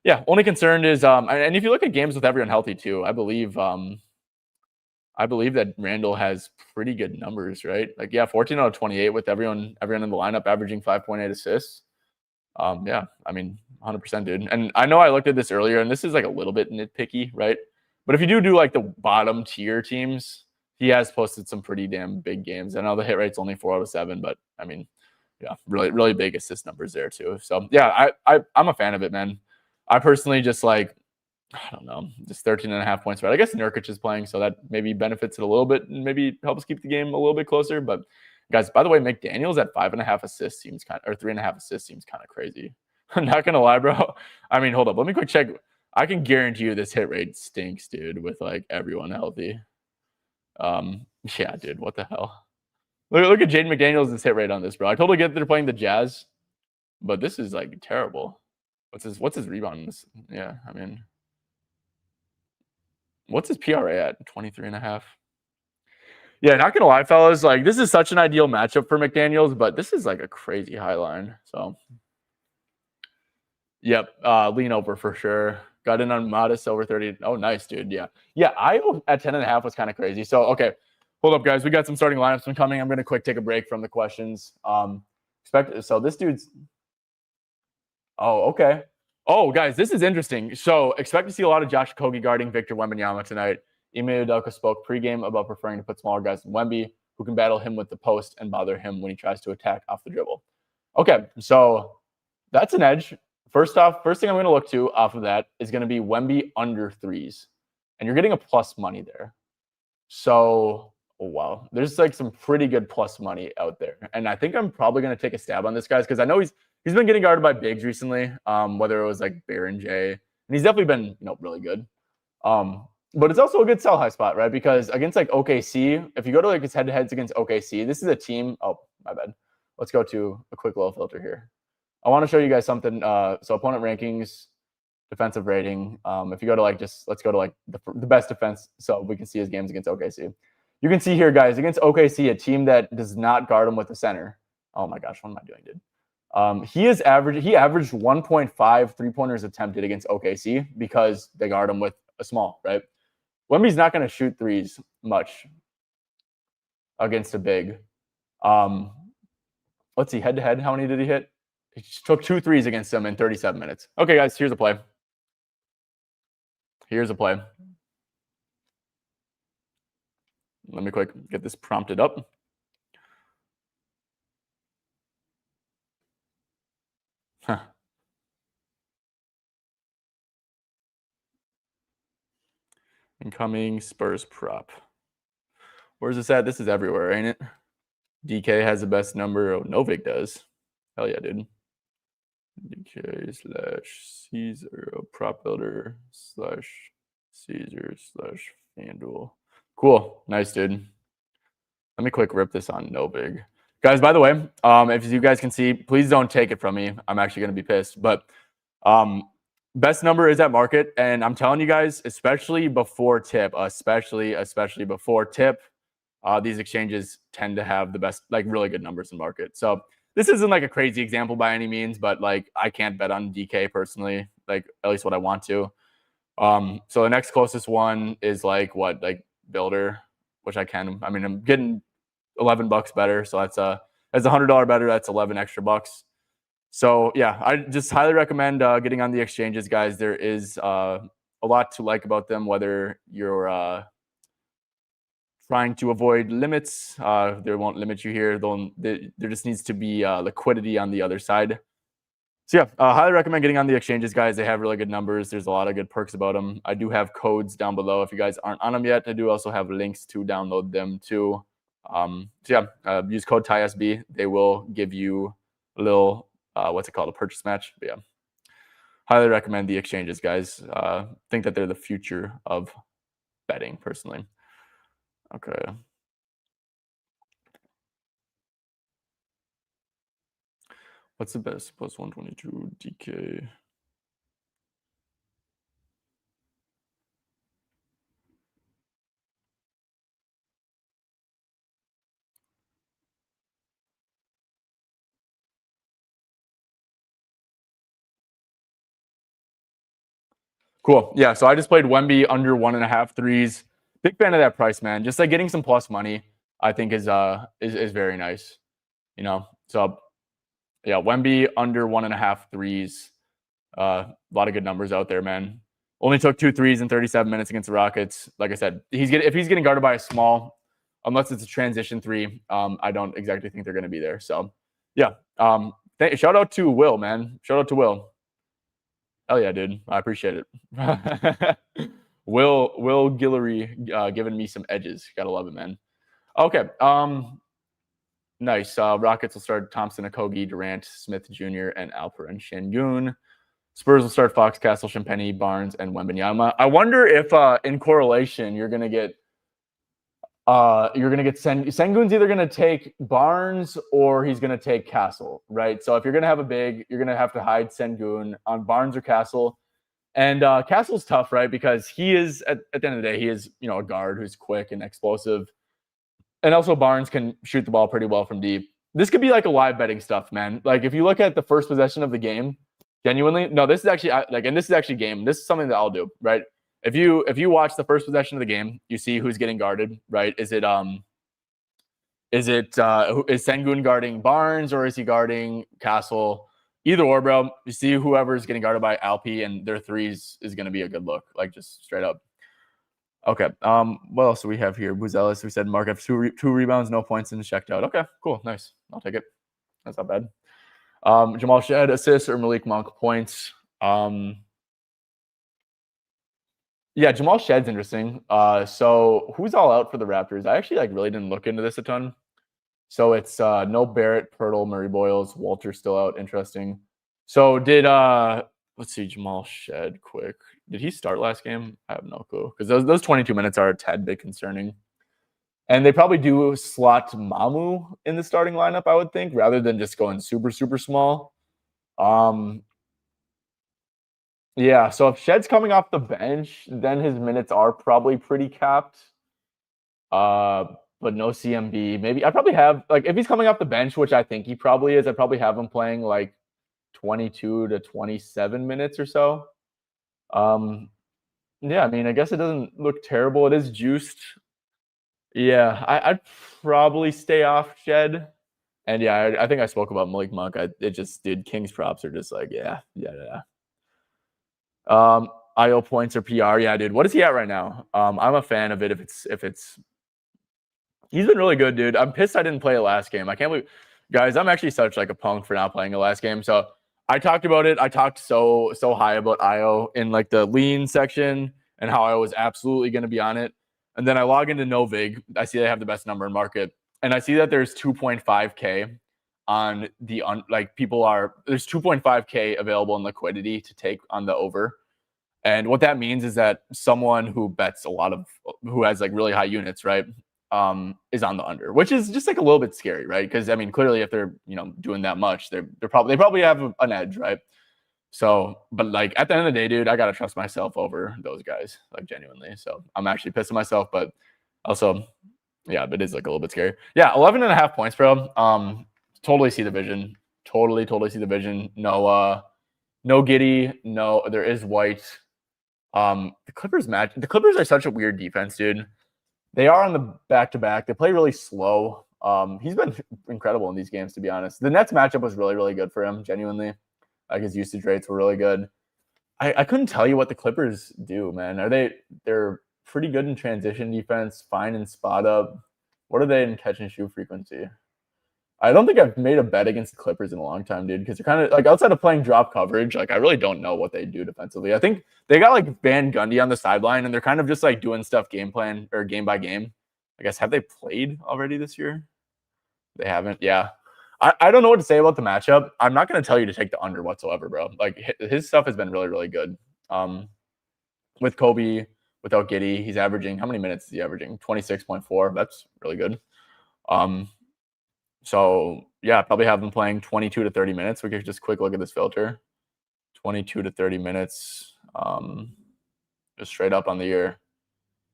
Speaker 1: yeah, only concern is and if you look at games with everyone healthy too, I believe that Randall has pretty good numbers, right? Like, yeah, 14 out of 28 with everyone in the lineup averaging 5.8 assists. Yeah, I mean, 100%, dude. And I know I looked at this earlier, and this is like a little bit nitpicky, right? But if you do like the bottom tier teams, he has posted some pretty damn big games. I know the hit rate's only 4 out of 7, but I mean, yeah, really, really big assist numbers there too. So yeah, I'm a fan of it, man. I personally just like, I don't know, just 13.5 points, right? I guess Nurkic is playing, so that maybe benefits it a little bit and maybe helps keep the game a little bit closer. But guys, by the way, McDaniels at 5.5 assists seems or 3.5 assists seems kind of crazy. I'm not gonna lie, bro. I mean, hold up, let me quick check. I can guarantee you this hit rate stinks, dude, with like everyone healthy. Yeah, dude, what the hell? Look at Jaden McDaniels' hit rate on this, bro. I totally get that they're playing the Jazz, but this is like terrible. What's his rebound? Yeah, I mean, what's his PRA at? 23.5. Yeah, not gonna lie, fellas. Like, this is such an ideal matchup for McDaniels, but this is like a crazy high line. So, yep, lean over for sure. Got in on modest over 30. Oh, nice, dude. Yeah, yeah. I at 10.5 was kind of crazy. So, okay, hold up, guys. We got some starting lineups coming. I'm gonna quick take a break from the questions. So this dude's. Oh, okay. Oh, guys, this is interesting. So expect to see a lot of Josh Okogie guarding Victor Wembanyama tonight. Ime Udoka spoke pregame about preferring to put smaller guys than Wemby, who can battle him with the post and bother him when he tries to attack off the dribble. Okay, so that's an edge. First thing I'm going to look to off of that is going to be Wemby under threes. And you're getting a plus money there. So, oh, wow. There's like some pretty good plus money out there. And I think I'm probably going to take a stab on this, guys, because I know he's been getting guarded by bigs recently, whether it was like Baron J. And he's definitely been, really good. But it's also a good sell high spot, right? Because against like OKC, if you go to like his head-to-heads against OKC, this is a team. Oh, my bad. Let's go to a quick little filter here. I want to show you guys something. So opponent rankings, defensive rating. If you go to like let's go to like the best defense, so we can see his games against OKC. You can see here, guys, against OKC, a team that does not guard him with the center. Oh my gosh, what am I doing, dude? He averaged 1.5 3-pointers attempted against OKC because they guard him with a small, right? Wemby's not going to shoot threes much against a big. Let's see, head-to-head, how many did he hit? He took 2 threes against him in 37 minutes. Okay, guys, here's a play. Here's a play. Let me quick get this prompted up. Huh. Incoming Spurs prop. Where's this at? This is everywhere, ain't it? DK has the best number. Oh, Novik does. Hell yeah, dude. DK / Caesar, prop builder / Caesar / FanDuel. Cool. Nice, dude. Let me quick rip this on Novig. Guys, by the way, if you guys can see, please don't take it from me. I'm actually going to be pissed. But best number is at market. And I'm telling you guys, especially before tip, especially before tip, these exchanges tend to have the best, like really good numbers in market. So this isn't like a crazy example by any means, but like I can't bet on DK personally, like at least what I want to. So the next closest one is like Builder, which I can. I mean, I'm getting $11 better, so that's $100 better. That's 11 extra bucks. So yeah, I just highly recommend getting on the exchanges, guys. There is a lot to like about them, whether you're trying to avoid limits. They won't limit you here. There just needs to be liquidity on the other side. So yeah, highly recommend getting on the exchanges, guys. They have really good numbers. There's a lot of good perks about them. I do have codes down below if you guys aren't on them yet. I do also have links to download them too. So yeah, use code TISB. They will give you a little, what's it called, a purchase match. But yeah, highly recommend the exchanges, guys. Think that they're the future of betting, personally. Okay. What's the best? Plus 122 DK. Cool. Yeah. So I just played Wemby under 1.5 threes. Big fan of that price, man. Just like getting some plus money, I think is very nice. So yeah, Wemby under 1.5 threes. A lot of good numbers out there, man. Only took 2 threes in 37 minutes against the Rockets. Like I said, if he's getting guarded by a small, unless it's a transition 3, I don't exactly think they're going to be there. So yeah, shout out to Will, man. Shout out to Will. Hell yeah, dude. I appreciate it. Will Guillory giving me some edges. Gotta love it, man. Okay. Nice. Rockets will start Thompson, Okogie, Durant, Smith Jr., and Alperen Şengün. Spurs will start Fox, Castle, Champagny, Barnes, and Wembanyama. I wonder if in correlation you're gonna get Sengun's either going to take Barnes or he's going to take Castle, right? So if you're going to have a big, you're going to have to hide Sengun on Barnes or Castle. And Castle's tough, right? Because he is, at the end of the day, he is, a guard who's quick and explosive. And also Barnes can shoot the ball pretty well from deep. This could be like a live betting stuff, man. Like if you look at the first possession of the game, genuinely, no, this is actually like, and this is actually game. This is something that I'll do, right? If you watch the first possession of the game, you see who's getting guarded, right? Is Sengun guarding Barnes or is he guarding Castle? Either or, bro. You see whoever's getting guarded by Alpi and their threes is going to be a good look, like just straight up. Okay. What else do we have here? Buzelis, we said Mark two rebounds, no points, and checked out. Okay, cool, nice. I'll take it. That's not bad. Jamal Shed assists or Malik Monk points. Yeah, Jamal Shed's interesting. So who's all out for the Raptors? I actually really didn't look into this a ton. So it's no Barrett, Pirtle, Murray Boyles, Walter still out. Interesting. So did let's see, Jamal Shed quick. Did he start last game? I have no clue because those 22 minutes are a tad bit concerning. And they probably do slot Mamu in the starting lineup, I would think, rather than just going super, super small. Yeah, so if Shed's coming off the bench, then his minutes are probably pretty capped. But no CMB. Maybe I probably have if he's coming off the bench, which I think he probably is, I probably have him playing 22 to 27 minutes or so. Yeah, I mean, I guess it doesn't look terrible. It is juiced. Yeah, I'd probably stay off Shed. And yeah, I think I spoke about Malik Monk. Dude, Kings props are just yeah. IO points or PR. Yeah, dude. What is he at right now? I'm a fan of it if it's he's been really good, dude. I'm pissed I didn't play it last game. I can't believe guys, I'm actually such a punk for not playing the last game. So I talked about it. I talked so high about IO in the lean section and how I was absolutely going to be on it. And then I log into Novig. I see they have the best number in market. And I see that there's 2.5K on the there's 2.5K available in liquidity to take on the over. And what that means is that someone who bets who has really high units, right, is on the under, which is just a little bit scary, right? Because I mean, clearly, if they're doing that much, they probably have an edge, right? So, but at the end of the day, dude, I gotta trust myself over those guys, genuinely. So I'm actually pissed at myself, but also, yeah, it is a little bit scary. Yeah, 11.5 points, bro. Totally see the vision. Totally see the vision. No Giddy. No, there is White. The Clippers are such a weird defense, dude. They are on the back-to-back. They play really slow. He's been incredible in these games, to be honest. The Nets matchup was really, really good for him, genuinely. His usage rates were really good. I couldn't tell you what the Clippers do, man. They're pretty good in transition defense, fine in spot up. What are they in catch and shoot frequency? I don't think I've made a bet against the Clippers in a long time, dude, because they're kind of outside of playing drop coverage, I really don't know what they do defensively. I think they got Van Gundy on the sideline, and they're kind of just doing stuff game plan or game by game. I guess, have they played already this year? They haven't. Yeah. I don't know what to say about the matchup. I'm not going to tell you to take the under whatsoever, bro. His stuff has been really, really good. With Kobe, without Giddy, he's averaging, how many minutes is he averaging? 26.4. That's really good. So yeah, probably have them playing 22 to 30 minutes. We could just quick look at this filter. 22 to 30 minutes. Just straight up on the year.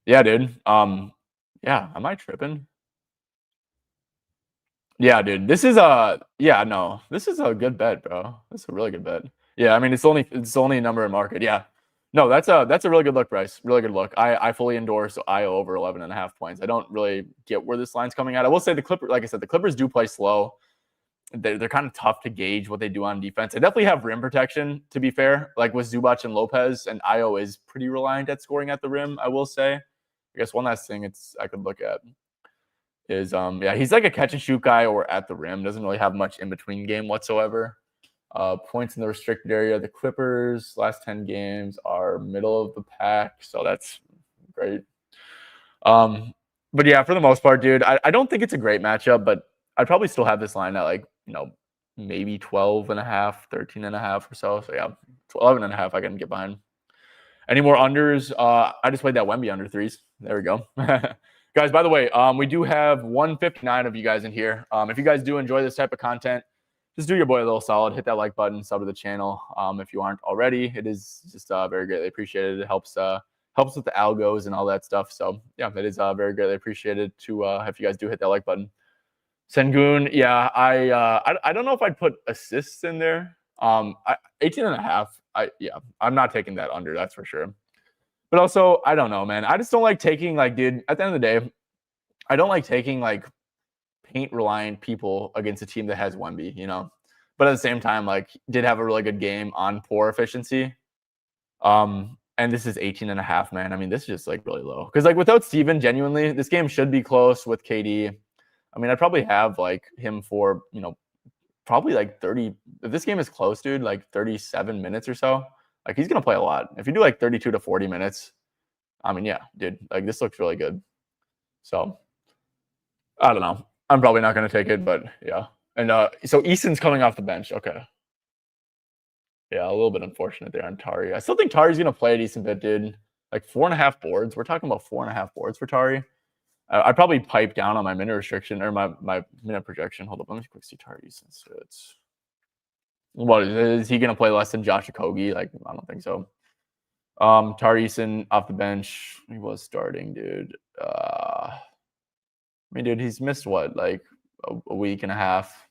Speaker 1: Yeah, dude. Yeah, am I tripping? Yeah, dude. This is a good bet, bro. This is a really good bet. Yeah, I mean it's only a number in market. Yeah. No, that's a really good look, Bryce. Really good look. I fully endorse IO over 11.5 points. I don't really get where this line's coming at. I will say the Clippers do play slow. They're kind of tough to gauge what they do on defense. They definitely have rim protection, to be fair, with Zubac and Lopez, and IO is pretty reliant at scoring at the rim, I will say. I guess one last thing I could look at is he's a catch and shoot guy or at the rim. Doesn't really have much in between game whatsoever. Points in the restricted area. The Clippers last 10 games are middle of the pack, so that's great. But yeah, for the most part, dude, I don't think it's a great matchup, but I'd probably still have this line at maybe 12.5, 13.5 or so. So yeah, 11.5 I can get behind. Any more unders? I just played that Wemby under threes. There we go. Guys, by the way, we do have 159 of you guys in here. If you guys do enjoy this type of content, just do your boy a little solid. Hit that like button, sub to the channel. If you aren't already, it is just very greatly appreciated. It helps helps with the algos and all that stuff. So yeah, that is very greatly appreciated to if you guys do hit that like button. Sengun, yeah, I don't know if I'd put assists in there. 18 and a half. I'm not taking that under, that's for sure. But also, I don't know, man. I just don't like taking, like, dude, at the end of the day, I don't like taking, like, paint reliant people against a team that has Wemby, you know? But at the same time, like, did have a really good game on poor efficiency. And this is 18 and a half, man. I mean, this is just like really low. Because like without Steven, genuinely, this game should be close with KD. I mean, I'd probably have like him for, you know, probably like 30. If this game is close, dude, like 37 minutes or so, like he's gonna play a lot. If you do like 32 to 40 minutes, I mean, yeah, dude, like this looks really good. So I don't know. I'm probably not gonna take it, but yeah. And so Eason's coming off the bench. Okay. Yeah, a little bit unfortunate there on Tari. I still think Tari's going to play a decent bit, dude. Like 4.5 boards. We're talking about 4.5 boards for Tari. I'd probably pipe down on my minute restriction or my minute projection. Hold up. Let me quick see Tari since it's. What is he going to play less than Josh Okogie? Like, I don't think so. Tari Eason off the bench. He was starting, dude. I mean, dude, he's missed what? Like a week and a half.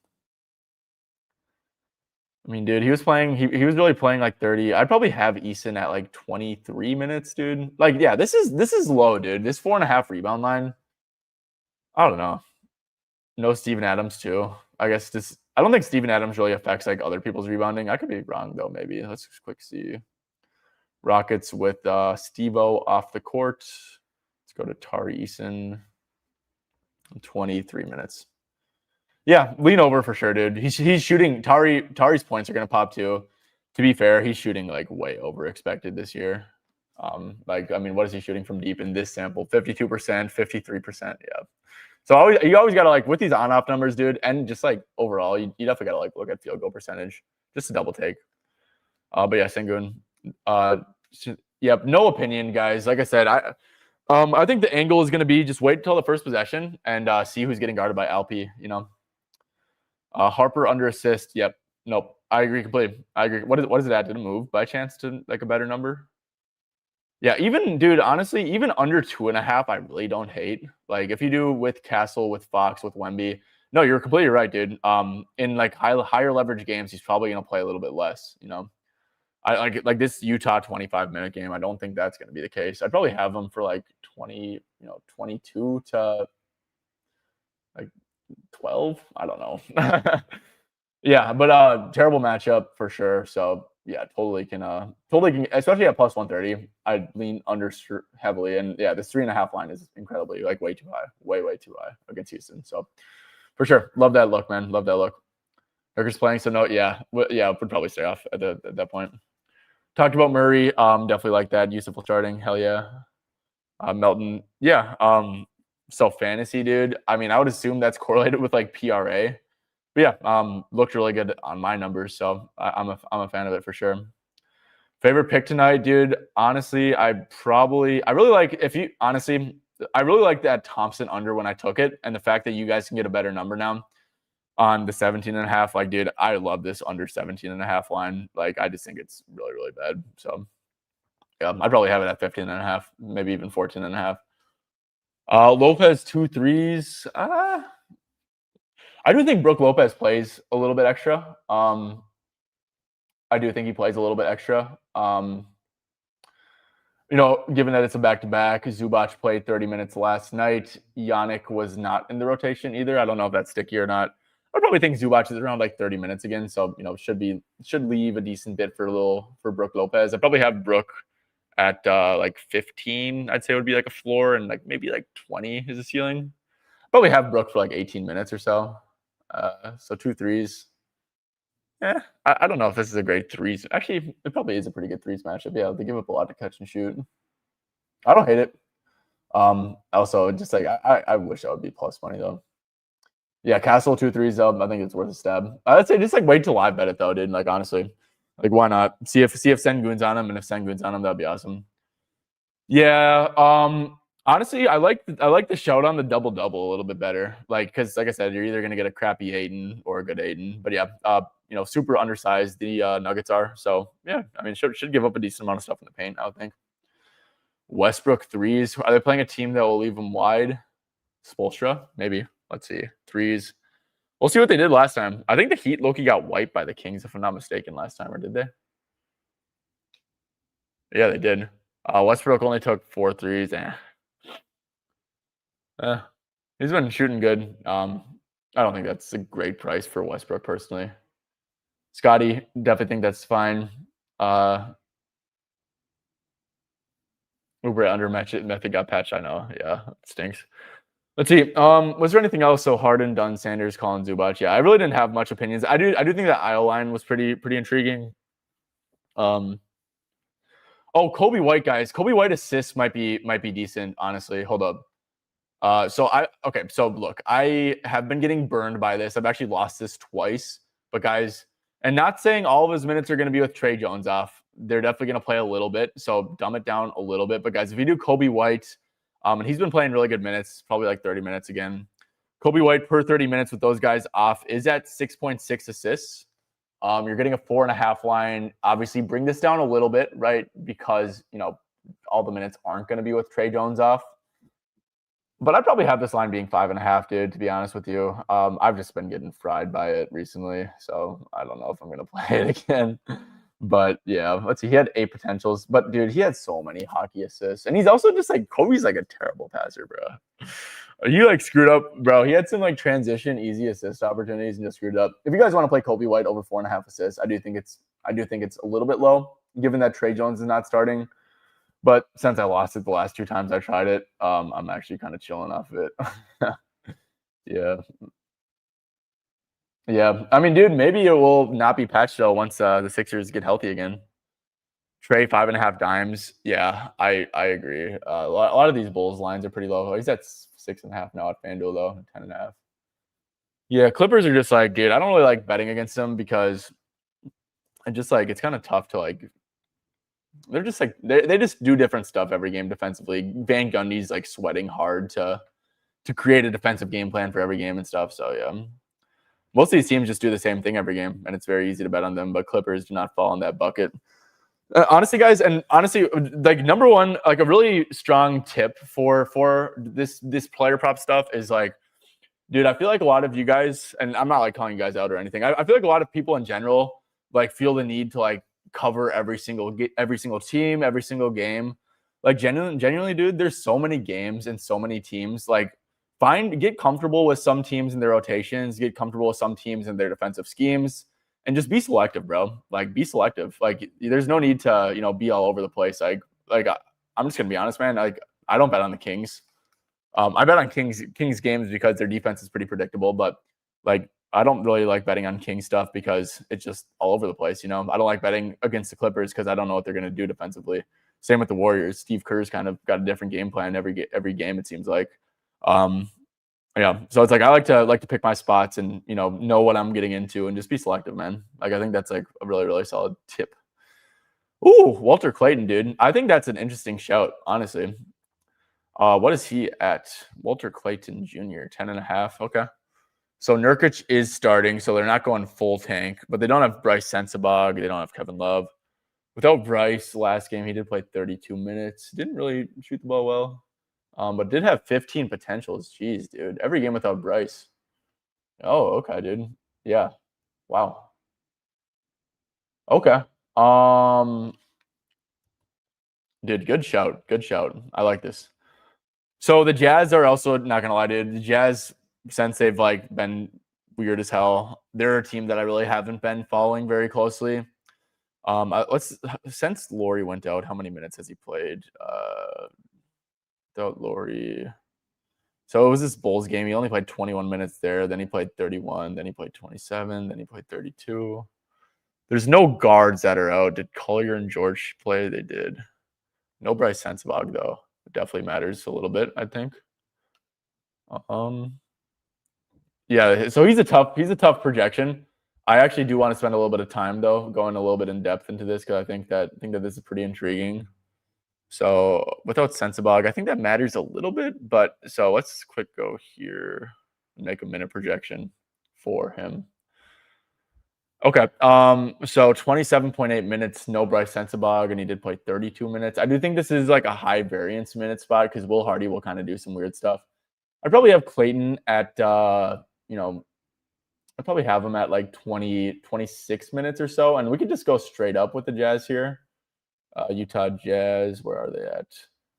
Speaker 1: I mean, dude, he was playing. He was really playing like 30. I'd probably have Eason at like 23 minutes, dude. Like, yeah, this is low, dude. This 4.5 rebound line. I don't know. No Steven Adams too. I guess this. I don't think Steven Adams really affects like other people's rebounding. I could be wrong though. Maybe let's just quick see. Rockets with Steve-O off the court. Let's go to Tari Eason. 23 minutes. Yeah, lean over for sure, dude. He's shooting. Tari's points are gonna pop too. To be fair, he's shooting like way over expected this year. Like, I mean, what is he shooting from deep in this sample? 52%, 53%. Yeah. So you always gotta like with these on-off numbers, dude, and just like overall, you definitely gotta like look at field goal percentage just to double take. But yeah, Sengun. Yep, no opinion, guys. Like I said, I think the angle is gonna be just wait until the first possession and see who's getting guarded by Alp. You know. Harper under assist. Yep. Nope. I agree completely. I agree. What is it at? Did it move by chance to like a better number? Yeah. Even dude, honestly, even under 2.5, I really don't hate. Like if you do with Castle, with Fox, with Wemby. No, you're completely right, dude. In like higher leverage games, he's probably gonna play a little bit less. You know, I like this Utah 25-minute game. I don't think that's gonna be the case. I'd probably have him for like 20, 22 to like 12. I don't know. Yeah, but terrible matchup for sure. So yeah, totally can, especially at plus 130. I'd lean under heavily, and yeah, this 3.5 line is incredibly like way too high, way too high against Houston. So for sure, love that look, man. Love that look. Hooker's playing, so no, yeah, would probably stay off at that point. Talked about Murray, definitely like that. Useful starting, hell yeah. Melton, yeah. So fantasy, dude. I mean, I would assume that's correlated with like PRA. But yeah, looked really good on my numbers, so I'm a fan of it for sure. Favorite pick tonight, dude. Honestly, I really like I really like that Thompson under when I took it, and the fact that you guys can get a better number now on the 17.5. Like, dude, I love this under 17.5 line. Like, I just think it's really bad. So yeah, I'd probably have it at 15.5, maybe even 14.5. Lopez 2 threes. I do think Brook Lopez plays a little bit extra. I do think he plays a little bit extra. Given that it's a back-to-back, Zubac played 30 minutes last night. Yannick was not in the rotation either. I don't know if that's sticky or not. I probably think Zubac is around like 30 minutes again, so should leave a decent bit for Brook Lopez. I probably have Brook at like 15. I'd say would be like a floor, and like maybe like 20 is a ceiling. Probably have Brook for like 18 minutes or so. So 2 threes. Yeah, I don't know if this is a great threes. Actually, it probably is a pretty good threes matchup. Yeah, they give up a lot to catch and shoot. I don't hate it. Also, just like I wish I would be plus money though. Yeah, Castle 2 threes up. I think it's worth a stab. I'd say just like wait till live bet it though, dude. Like honestly, like why not? See if Sengun's on him, and if Sengun's on him, that'd be awesome. Yeah. Honestly, I like the shout on the double-double a little bit better. Like, because like I said, you're either gonna get a crappy Ayton or a good Ayton. But yeah, super undersized the Nuggets are. So yeah, I mean, should give up a decent amount of stuff in the paint, I would think. Westbrook threes. Are they playing a team that will leave them wide? Spoelstra, maybe. Let's see. Threes. We'll see what they did last time. I think the Heat low-key got wiped by the Kings, if I'm not mistaken, last time, or did they? Yeah, they did. Westbrook only took 4 threes. He's been shooting good. I don't think that's a great price for Westbrook, personally. Scotty, definitely think that's fine. Uber under method got patched. I know. Yeah, it stinks. Let's see. Was there anything else? So Harden, Dunn, Sanders, Collins, Zubac. Yeah, I really didn't have much opinions. I do think that aisle line was pretty intriguing. Oh, Kobe White, guys. Kobe White assists might be decent, honestly. Hold up. So look, I have been getting burned by this. I've actually lost this twice. But guys, and not saying all of his minutes are going to be with Trey Jones off. They're definitely going to play a little bit. So dumb it down a little bit. But guys, if you do Kobe White, and he's been playing really good minutes, probably like 30 minutes again. Kobe White per 30 minutes with those guys off is at 6.6 assists. You're getting a 4.5 line. Obviously, bring this down a little bit, right? Because, all the minutes aren't going to be with Trey Jones off. But I'd probably have this line being 5.5, dude, to be honest with you. I've just been getting fried by it recently. So I don't know if I'm going to play it again. But yeah, let's see. He had 8 potentials. But dude, he had so many hockey assists. And he's also just like, Kobe's like a terrible passer, bro. He like screwed up, bro. He had some like transition, easy assist opportunities and just screwed up. If you guys want to play Kobe White over 4.5 assists, I do think it's a little bit low, given that Trey Jones is not starting. But since I lost it the last 2 times I tried it, I'm actually kind of chilling off of it. Yeah. Yeah. I mean, dude, maybe it will not be patched though once the Sixers get healthy again. Trey 5.5 dimes. Yeah, I agree. A lot of these Bulls lines are pretty low. He's at 6.5 now at FanDuel though, 10.5. Yeah, Clippers are just like, dude, I don't really like betting against them because it's kind of tough to like. They're just like they just do different stuff every game defensively. Van Gundy's like sweating hard to create a defensive game plan for every game and stuff. So yeah, most of these teams just do the same thing every game, and it's very easy to bet on them. But Clippers do not fall in that bucket. Honestly, guys, and honestly, like number one, like a really strong tip for this player prop stuff is like, dude, I feel like a lot of you guys, and I'm not like calling you guys out or anything. I feel like a lot of people in general like feel the need to like cover every single team, every single game. Like genuinely, dude, there's so many games and so many teams. Like get comfortable with some teams in their rotations, get comfortable with some teams in their defensive schemes, and just be selective, bro. Like be selective. Like there's no need to, be all over the place. I'm just gonna be honest, man. Like I don't bet on the Kings. I bet on Kings games because their defense is pretty predictable, but like I don't really like betting on King stuff because it's just all over the place. I don't like betting against the Clippers because I don't know what they're going to do defensively. Same with the Warriors. Steve Kerr's kind of got a different game plan every game. It seems like, yeah. So it's like I like to pick my spots and know what I'm getting into and just be selective, man. Like I think that's like a really really solid tip. Ooh, Walter Clayton, dude. I think that's an interesting shout, honestly. What is he at? Walter Clayton Jr. 10.5. Okay. So Nurkic is starting, so they're not going full tank, but they don't have Bryce Sensabaugh. They don't have Kevin Love. Without Bryce, last game he did play 32 minutes. Didn't really shoot the ball well, but did have 15 potentials. Jeez, dude. Every game without Bryce. Oh, okay, dude. Yeah. Wow. Okay. Dude, good shout. Good shout. I like this. So the Jazz are also not gonna lie, dude. The Jazz, since they've like been weird as hell, they're a team that I really haven't been following very closely. Since Laurie went out, how many minutes has he played? Without Laurie. So it was this Bulls game. He only played 21 minutes there. Then he played 31. Then he played 27. Then he played 32. There's no guards that are out. Did Collier and George play? They did. No Bryce Sensabaugh though. It definitely matters a little bit, I think. Yeah, so he's a tough projection. I actually do want to spend a little bit of time though, going a little bit in depth into this because I think that this is pretty intriguing. So without Sensabaugh, I think that matters a little bit. But so let's quick go here and make a minute projection for him. Okay. So 27.8 minutes, no Bryce Sensabaugh, and he did play 32 minutes. I do think this is like a high variance minute spot because Will Hardy will kind of do some weird stuff. I'd probably have Clayton at I'd probably have him at like 26 minutes or so, and we could just go straight up with the Jazz here. Utah Jazz, where are they at?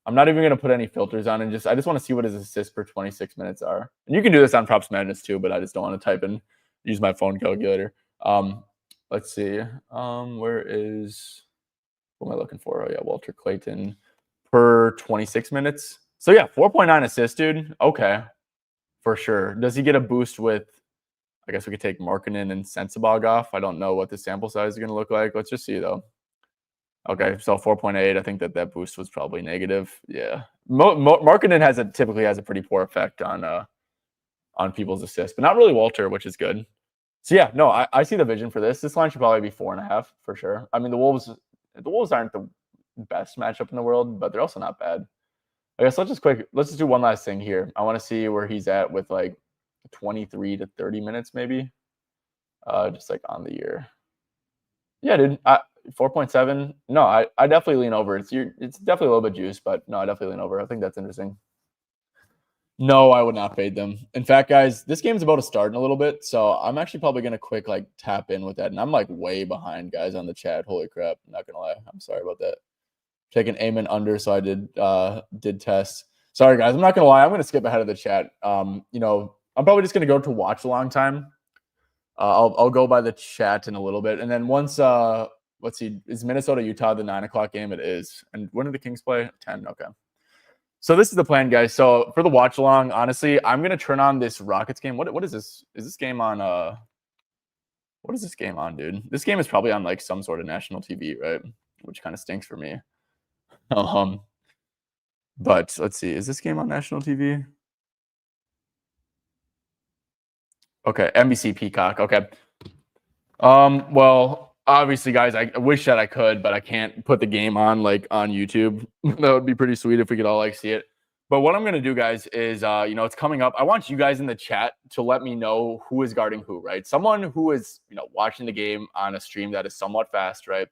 Speaker 1: I'm not even going to put any filters on, and I just want to see what his assists per 26 minutes are. And you can do this on Props Madness too, but I just don't want to type in, use my phone calculator. Let's see. What am I looking for? Oh yeah, Walter Clayton per 26 minutes. So yeah, 4.9 assists, dude. Okay, for sure. Does he get a boost with? I guess we could take Markkanen and Sensabaugh off. I don't know what the sample size is going to look like. Let's just see though. Okay, so 4.8. I think that boost was probably negative. Yeah, Markkanen typically has a pretty poor effect on people's assists, but not really Walter, which is good. So yeah, no, I see the vision for this. This line should probably be 4.5 for sure. I mean, the Wolves aren't the best matchup in the world, but they're also not bad. I guess let's just do one last thing here. I want to see where he's at with like 23 to 30 minutes, maybe. Just like on the year. Yeah, dude. 4.7. No, I definitely lean over. It's definitely a little bit juice, but no, I definitely lean over. I think that's interesting. No, I would not fade them. In fact, guys, this game's about to start in a little bit, so I'm actually probably gonna quick like tap in with that. And I'm like way behind, guys, on the chat. Holy crap! I'm not gonna lie. I'm sorry about that. Taking Amen under, so I did test. Sorry, guys. I'm not gonna lie. I'm gonna skip ahead of the chat. I'm probably just gonna go to watch along time. I'll go by the chat in a little bit, and then once let's see, is Minnesota Utah the 9:00 game? It is. And when did the Kings play? 10. Okay. So this is the plan, guys. So for the watch along, honestly, I'm gonna turn on this Rockets game. What is this? Is this game on what is this game on, dude? This game is probably on like some sort of national TV, right? Which kind of stinks for me. But let's see, is this game on national TV? Okay, NBC Peacock. Okay. Well, obviously, guys, I wish that I could, but I can't put the game on like on YouTube. That would be pretty sweet if we could all like see it. But what I'm gonna do, guys, is it's coming up. I want you guys in the chat to let me know who is guarding who, right? Someone who is watching the game on a stream that is somewhat fast, right?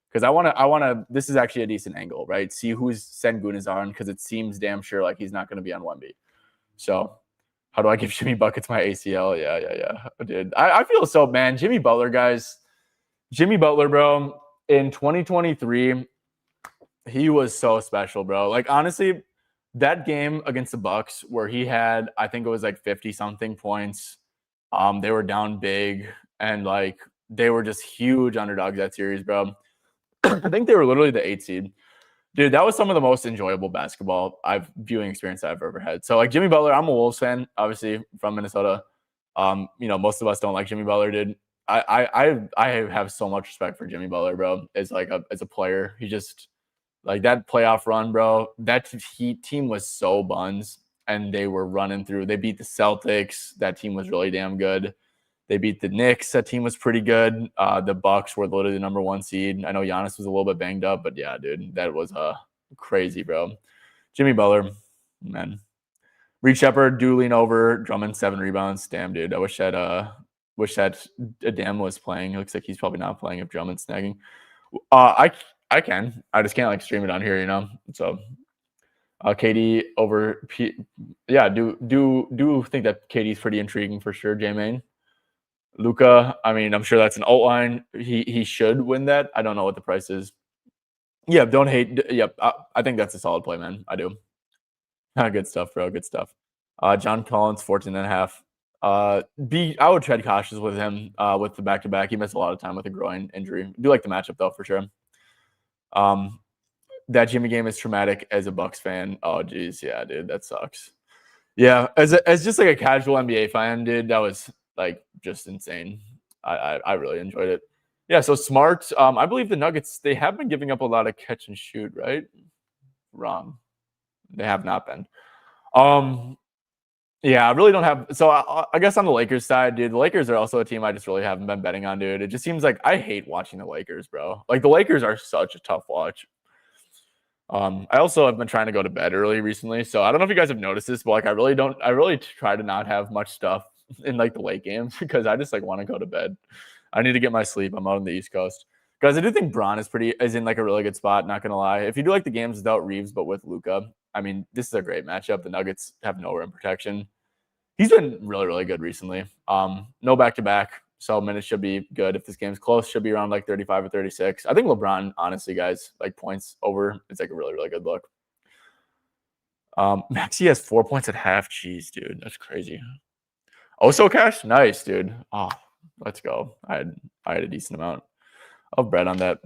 Speaker 1: Because I wanna. This is actually a decent angle, right? See who's Sengun is on, because it seems damn sure like he's not gonna be on Wemby. So how do I give Jimmy buckets my ACL? Yeah, dude. I feel so, man. Jimmy Butler, guys. Jimmy Butler, bro. In 2023, he was so special, bro. Like honestly, that game against the Bucks where he had, I think it was like 50 something points. They were down big and like they were just huge underdogs that series, bro. I think they were literally the 8 seed. Dude, that was some of the most enjoyable basketball viewing experience I've ever had. So like Jimmy Butler, I'm a Wolves fan, obviously from Minnesota. Most of us don't like Jimmy Butler, dude. I have so much respect for Jimmy Butler, bro. As a player, he just like that playoff run, bro. That Heat team was so buns, and they were running through. They beat the Celtics. That team was really damn good. They beat the Knicks. That team was pretty good. The Bucks were literally the number 1 seed. I know Giannis was a little bit banged up, but yeah, dude, that was crazy, bro. Jimmy Butler, man. Reed Shepard, lean over. Drummond 7 rebounds. Damn, dude. I wish that Adam was playing. It looks like he's probably not playing if Drummond's snagging. I can. I just can't like stream it on here, So KD over yeah, do think that KD's pretty intriguing for sure, J-Main. Luka, I mean, I'm sure that's an alt line. He should win that. I don't know what the price is. Yeah, don't hate. Yep, I think that's a solid play, man. I do. Good stuff, bro. Good stuff. John Collins, 14.5. I would tread cautious with him with the back-to-back. He missed a lot of time with a groin injury. I do like the matchup though, for sure. That Jimmy game is traumatic as a Bucks fan. Oh, geez, yeah, dude, that sucks. Yeah, as just like a casual NBA fan, dude, that was like just insane. I really enjoyed it. Yeah, so Smart. I believe the Nuggets, they have been giving up a lot of catch and shoot, right? Wrong. They have not been. Yeah, I really don't have. So I guess on the Lakers side, dude, the Lakers are also a team I just really haven't been betting on, dude. It just seems like I hate watching the Lakers, bro. Like the Lakers are such a tough watch. I also have been trying to go to bed early recently, so I don't know if you guys have noticed this, but like I really try to not have much stuff in like the late games because I just like want to go to bed. I need to get my sleep. I'm out on the East Coast. Guys, I do think Braun is in like a really good spot, not gonna lie. If you do like the games without Reeves but with Luka, I mean, this is a great matchup. The Nuggets have no rim protection. He's been really, really good recently. No back-to-back, so minutes should be good. If this game's close, should be around like 35 or 36. I think LeBron, honestly, guys, like points over, it's like a really, really good look. Maxey has 4 points at half. Jeez, dude, that's crazy. Also cash? Nice, dude. Oh, let's go. I had a decent amount of bread on that.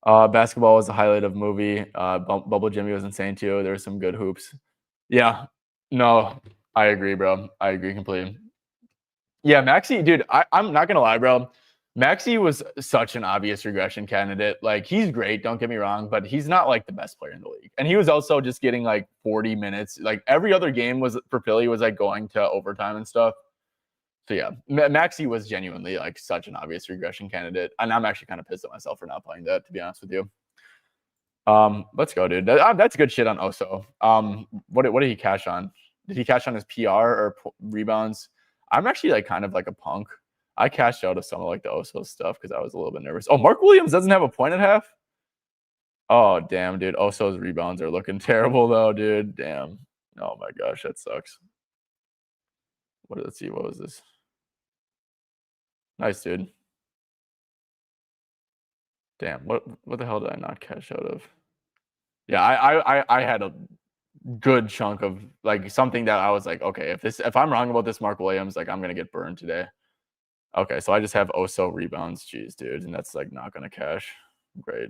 Speaker 1: Basketball was the highlight of the movie. Bubble Jimmy was insane too. There were some good hoops. Yeah. No, I agree, bro. I agree completely. Yeah, Maxey, dude, I'm not gonna lie, bro. Maxey was such an obvious regression candidate. Like, he's great, don't get me wrong, but he's not like the best player in the league. And he was also just getting like 40 minutes. Like every other game was for Philly was like going to overtime and stuff. So yeah, Maxey was genuinely like such an obvious regression candidate, and I'm actually kind of pissed at myself for not playing that, to be honest with you. Let's go, dude. That's good shit on Oso. What did he cash on? Did he cash on his PR or rebounds? I'm actually like kind of like a punk. I cashed out of some of like the Oso stuff because I was a little bit nervous. Oh, Mark Williams doesn't have a point at half. Oh damn, dude. Oso's rebounds are looking terrible though, dude. Damn. Oh my gosh, that sucks. Let's see. What was this? Nice, dude. Damn, what the hell did I not cash out of? Yeah, I had a good chunk of like something that I was like, okay, if I'm wrong about this Mark Williams, like I'm gonna get burned today. Okay, so I just have Oso rebounds, jeez, dude, and that's like not gonna cash. Great.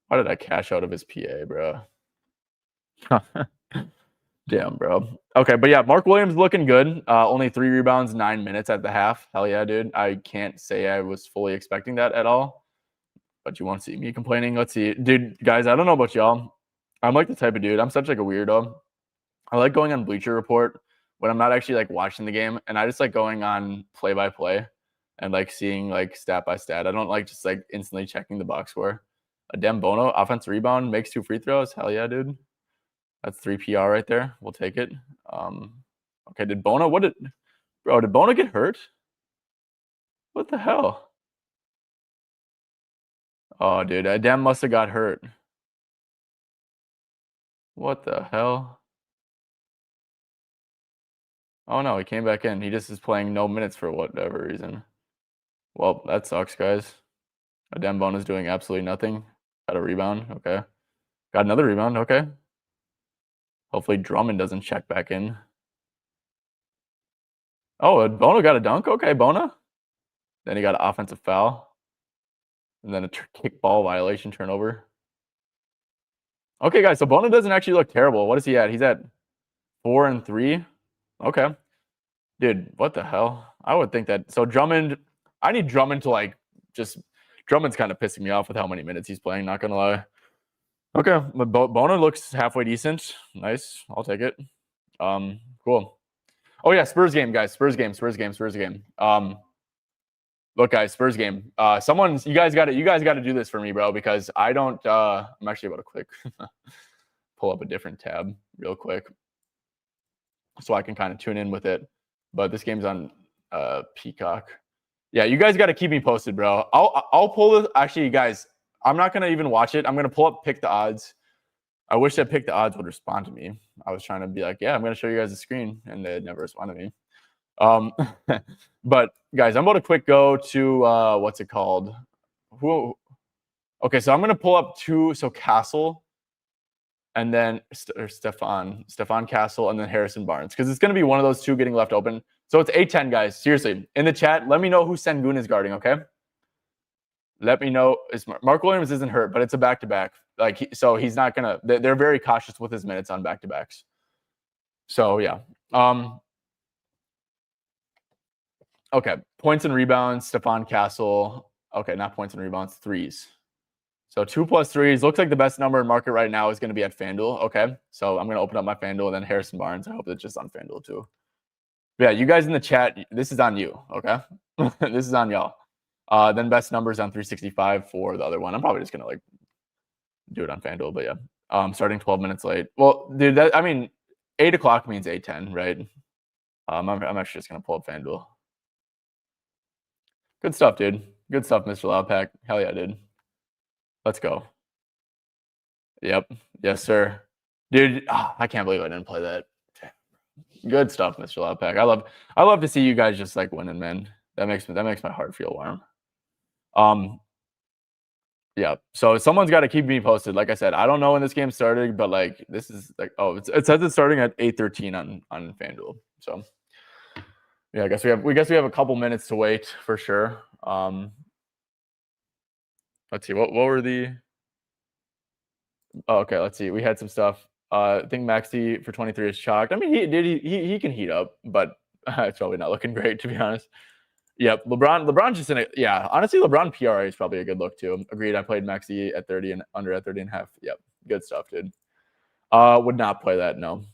Speaker 1: Why did I cash out of his PA, bro? Damn, bro. Okay, but yeah, Mark Williams looking good. Only 3 rebounds, 9 minutes at the half. Hell yeah, dude. I can't say I was fully expecting that at all. But you won't see me complaining. Let's see. Dude, guys, I don't know about y'all. I'm like the type of dude. I'm such like a weirdo. I like going on Bleacher Report when I'm not actually like watching the game, and I just like going on play by play and like seeing like stat by stat. I don't like just like instantly checking the box score. A damn Bono offensive rebound makes 2 free throws. Hell yeah, dude. That's 3 PR right there. We'll take it. Okay, did Bono did Bono get hurt? What the hell? Oh, dude, Adem must have got hurt. What the hell? Oh no, he came back in. He just is playing no minutes for whatever reason. Well, that sucks, guys. Adem Bono's doing absolutely nothing. Got a rebound. Okay. Got another rebound. Okay. Hopefully Drummond doesn't check back in. Oh, Bono got a dunk. Okay, Bono. Then he got an offensive foul. And then a kick ball violation turnover. Okay, guys. So Bono doesn't actually look terrible. What is he at? He's at 4 and 3. Okay. Dude, what the hell? I would think that. So Drummond, I need Drummond to like just. Drummond's kind of pissing me off with how many minutes he's playing. Not gonna lie. Okay, but Bono looks halfway decent. Nice, I'll take it. Cool. Oh yeah, Spurs game, guys. Spurs game. Look, guys, Spurs game. You guys got to do this for me, bro, because I don't. I'm actually about to click, pull up a different tab real quick, so I can kind of tune in with it. But this game's on Peacock. Yeah, you guys got to keep me posted, bro. I'll pull this. Actually, guys, I'm not gonna even watch it. I'm gonna pull up Pick the Odds. I wish that Pick the Odds would respond to me. I was trying to be like, yeah, I'm gonna show you guys the screen, and they never responded to me. But guys, I'm about to quick go to what's it called? Okay, so I'm gonna pull up 2. So Castle, and then Stefan Castle, and then Harrison Barnes, because it's gonna be one of those 2 getting left open. So it's 8-10, guys. Seriously, in the chat, let me know who Sengun is guarding. Okay. Let me know. Mark Williams isn't hurt, but it's a back-to-back. So he's not gonna. They're very cautious with his minutes on back-to-backs. So yeah. Okay. Points and rebounds. Stefan Castle. Okay, not points and rebounds. Threes. So 2 plus threes. Looks like the best number in market right now is going to be at FanDuel. Okay. So I'm going to open up my FanDuel, and then Harrison Barnes. I hope it's just on FanDuel too. But yeah, you guys in the chat, this is on you. Okay. This is on y'all. Then best numbers on 365 for the other one. I'm probably just gonna like do it on FanDuel, but yeah. Starting 12 minutes late. Well, dude, 8 o'clock means 8:10, right? I'm actually just gonna pull up FanDuel. Good stuff, dude. Good stuff, Mr. Loudpack. Hell yeah, dude. Let's go. Yep. Yes, sir. Dude, I can't believe I didn't play that. Good stuff, Mr. Loudpack. I love to see you guys just like winning, man. That makes my heart feel warm. Yeah. So someone's got to keep me posted. Like I said, I don't know when this game started, but like this is like it says it's starting at 8:13 on FanDuel. So yeah, I guess we have a couple minutes to wait for sure. Let's see, what were the okay, let's see. We had some stuff. I think Maxey for 23 is chalked. I mean, he can heat up, but it's probably not looking great to be honest. Yep, LeBron's just in it. Yeah, honestly, LeBron PRA is probably a good look too. Agreed. I played Maxey at 30 and under at 30 and a half. Yep, good stuff, dude. Would not play that. No.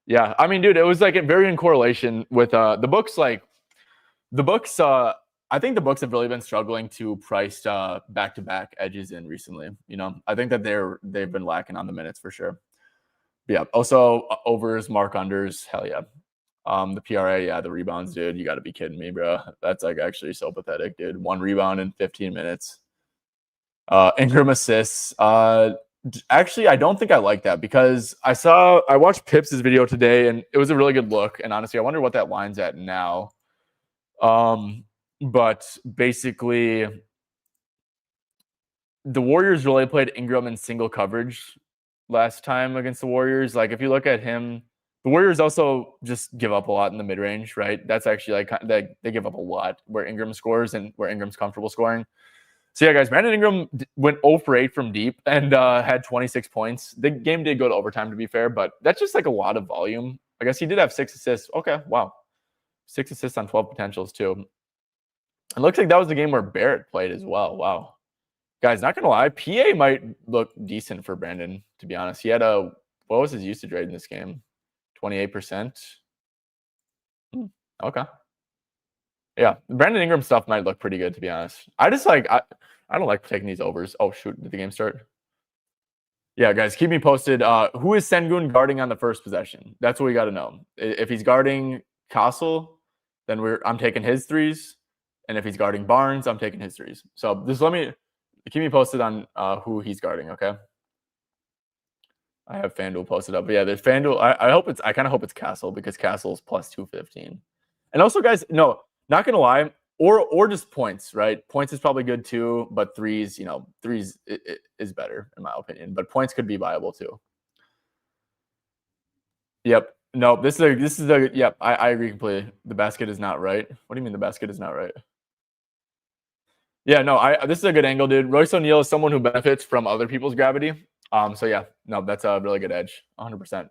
Speaker 1: Yeah, I mean, dude, it was like very in correlation with the books. Like the books, I think the books have really been struggling to price back-to-back edges in recently. You know, I think that they've been lacking on the minutes for sure. But yeah. Also, overs, mark unders. Hell yeah. The PRA, yeah, the rebounds, dude. You got to be kidding me, bro. That's like actually so pathetic, dude. 1 rebound in 15 minutes. Ingram assists. Actually, I don't think I like that because I watched Pips' video today and it was a really good look. And honestly, I wonder what that line's at now. But basically, the Warriors really played Ingram in single coverage last time against the Warriors. Like if you look at him, the Warriors also just give up a lot in the mid range, right? That's actually like they give up a lot where Ingram scores and where Ingram's comfortable scoring. So yeah, guys, Brandon Ingram went 0 for 8 from deep and had 26 points. The game did go to overtime, to be fair, but that's just like a lot of volume. I guess he did have 6 assists. Okay, wow. 6 assists on 12 potentials, too. It looks like that was the game where Barrett played as well. Wow. Guys, not going to lie, PA might look decent for Brandon, to be honest. He had what was his usage rate in this game? 28%? Okay. Yeah, Brandon Ingram stuff might look pretty good, to be honest. I just like, I don't like taking these overs. Oh, shoot. Did the game start? Yeah, guys, keep me posted. Who is Sengun guarding on the first possession? That's what we got to know. If he's guarding Castle, then I'm taking his threes. And if he's guarding Barnes, I'm taking his threes. So just keep me posted on who he's guarding, okay? I have FanDuel posted up. But yeah, there's FanDuel. I kind of hope it's Castle because Castle's plus 215. And also, guys, no, not gonna lie, or just points, right? Points is probably good too, but threes is better in my opinion. But points could be viable too. Yep. No, this is a yep. I agree completely. The basket is not right. What do you mean the basket is not right? Yeah, no, this is a good angle, dude. Royce O'Neal is someone who benefits from other people's gravity. So yeah, no, that's a really good edge, 100%.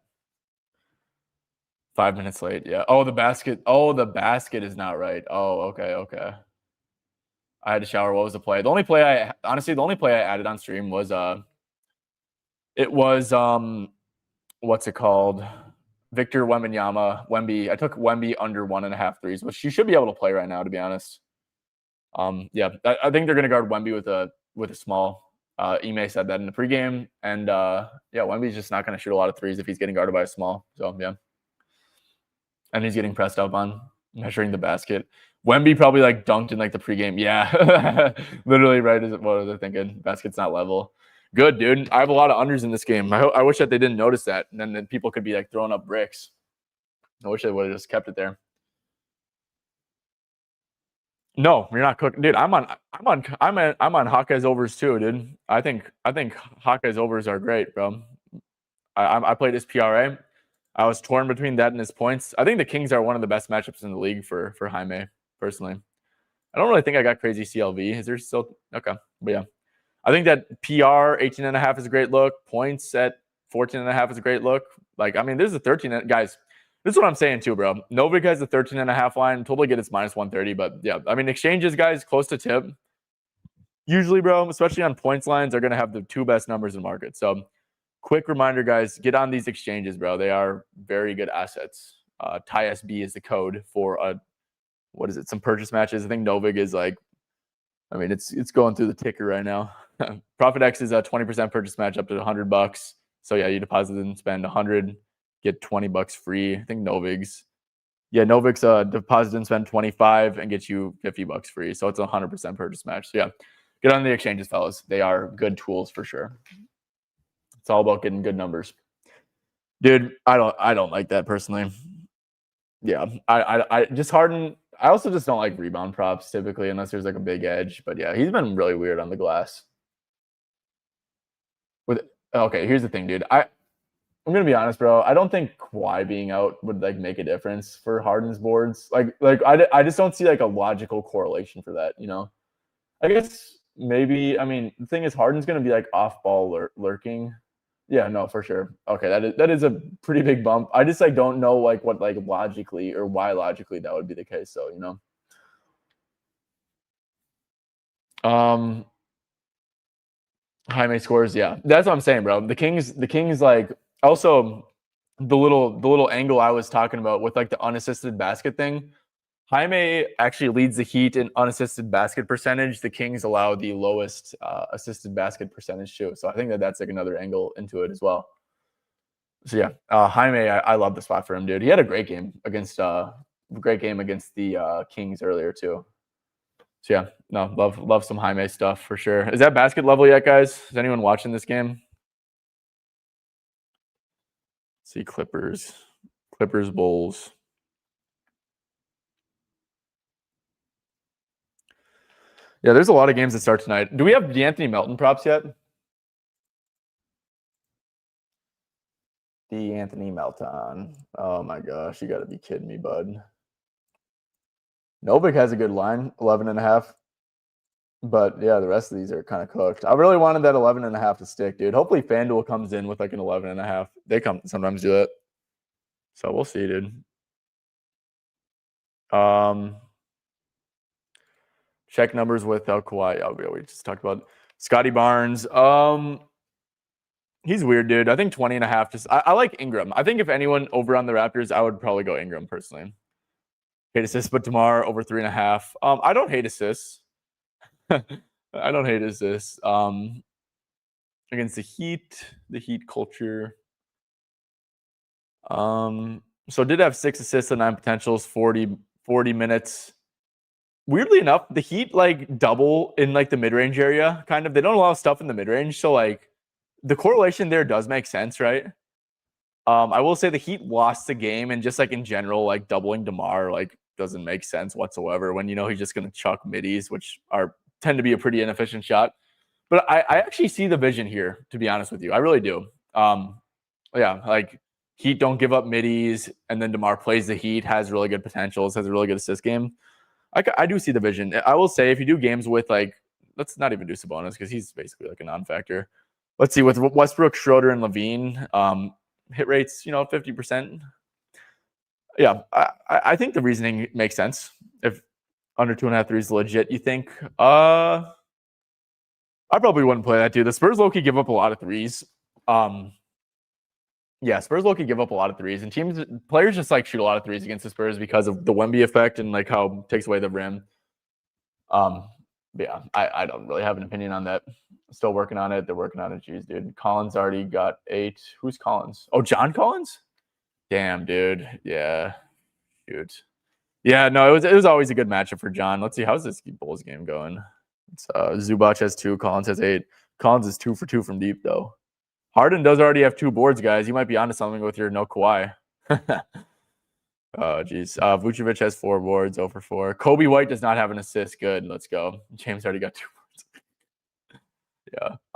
Speaker 1: 5 minutes late, yeah. Oh, the basket is not right. Oh, okay. I had to shower. What was the play? The only play I added on stream was what's it called? Victor Wembanyama, Wemby. I took Wemby under 1.5 threes, which you should be able to play right now, to be honest. Yeah, I think they're gonna guard Wemby with a small. Ime said that in the pregame, and yeah, Wemby's just not gonna shoot a lot of threes if he's getting guarded by a small. So yeah, and he's getting pressed up on measuring the basket. Wemby probably like dunked in like the pregame. Yeah, literally right as what was I thinking? Basket's not level. Good, dude. I have a lot of unders in this game. I wish that they didn't notice that, and then people could be like throwing up bricks. I wish they would have just kept it there. No, you're not cooking, dude. I'm on Hawkeyes overs too, dude. I think Hawkeyes overs are great, bro. I played his PRA. I was torn between that and his points. I think the Kings are one of the best matchups in the league for Jaime, personally. I don't really think I got crazy CLV. Is there still okay? But yeah, I think that PR 18.5 is a great look. Points at 14.5 is a great look. Like, I mean, there's a 13 guys. This is what I'm saying too, bro. Novik has the 13.5 line. Totally get its minus 130, but yeah, I mean, exchanges, guys, close to tip. Usually, bro, especially on points lines, are going to have the 2 best numbers in market. So, quick reminder, guys, get on these exchanges, bro. They are very good assets. TISB is the code for some purchase matches. I think Novik is like, I mean, it's going through the ticker right now. Profit X is a 20% purchase match up to $100. So yeah, you deposit and spend 100. Get $20 free. I think Novik's Yeah, Novik's deposit and spend 25 and gets you $50 free. So it's a 100% purchase match. So yeah, get on the exchanges, fellas. They are good tools for sure. It's all about getting good numbers. Dude, I don't like that personally. Yeah, I just Harden. I also just don't like rebound props typically unless there's like a big edge. But yeah, he's been really weird on the glass. With okay, here's the thing, dude. I'm gonna be honest, bro. I don't think Kawhi being out would like make a difference for Harden's boards. I just don't see like a logical correlation for that. You know, I guess maybe. I mean, the thing is, Harden's gonna be like off ball lurking. Yeah, no, for sure. Okay, that is a pretty big bump. I just like don't know like what like logically or why logically that would be the case. So you know, um, Jaime scores. Yeah, that's what I'm saying, bro. The Kings like also the little angle I was talking about with like the unassisted basket thing. Jaime actually leads the Heat in unassisted basket percentage. The Kings allow the lowest assisted basket percentage too. So I think that's like another angle into it as well. So yeah, Jaime, I love the spot for him, dude. He had a great game against the Kings earlier too. So yeah, no, love some Jaime stuff for sure. Is that basket level yet, guys? Is anyone watching this game? See Clippers, Bulls. Yeah, there's a lot of games that start tonight. Do we have DeAnthony Melton props yet? DeAnthony Melton. Oh my gosh, you got to be kidding me, bud. Novik has a good line, 11 and a half. But yeah, the rest of these are kind of cooked. I really wanted that 11 and a half to stick, dude. Hopefully FanDuel comes in with like an 11 and a half. They sometimes do it. So we'll see, dude. Check numbers without Kawhi. Oh, we just talked about Scotty Barnes. He's weird, dude. I think 20 and a half. I like Ingram. I think if anyone over on the Raptors, I would probably go Ingram personally. Hate assists, but DeMar over 3.5. I don't hate assists. I don't hate assists. Against the Heat culture. So did have 6 assists and 9 potentials, 40 minutes. Weirdly enough, the Heat like double in like the mid-range area, kind of. They don't allow stuff in the mid-range, so like the correlation there does make sense, right? I will say the Heat lost the game, and just like in general, like doubling DeMar like doesn't make sense whatsoever when you know he's just gonna chuck middies, which tend to be a pretty inefficient shot. But I actually see the vision here, to be honest with you. I really do. Yeah, like Heat don't give up middies, and then DeMar plays the Heat, has really good potentials, has a really good assist game. I do see the vision. I will say if you do games with like, let's not even do Sabonis because he's basically like a non-factor. Let's see with Westbrook, Schroeder, and Levine, hit rates 50%. Yeah, I think the reasoning makes sense. If under 2.5 threes is legit, you think? I probably wouldn't play that, dude. The Spurs low-key give up a lot of threes. Yeah, Spurs low-key give up a lot of threes, and players just like shoot a lot of threes against the Spurs because of the Wemby effect and like how it takes away the rim. But yeah, I don't really have an opinion on that. Still working on it. They're working on it. Jeez, dude. Collins already got 8. Who's Collins? Oh, John Collins? Damn, dude. Yeah. Shoot. Yeah, no, it was always a good matchup for John. Let's see, how's this Bulls game going? It's Zubac has 2, Collins has 8. Collins is 2 for 2 from deep, though. Harden does already have 2 boards, guys. You might be onto something with your no Kawhi. Oh, geez. Vucevic has 4 boards, 0 for 4. Kobe White does not have an assist. Good. Let's go. James already got 2 boards.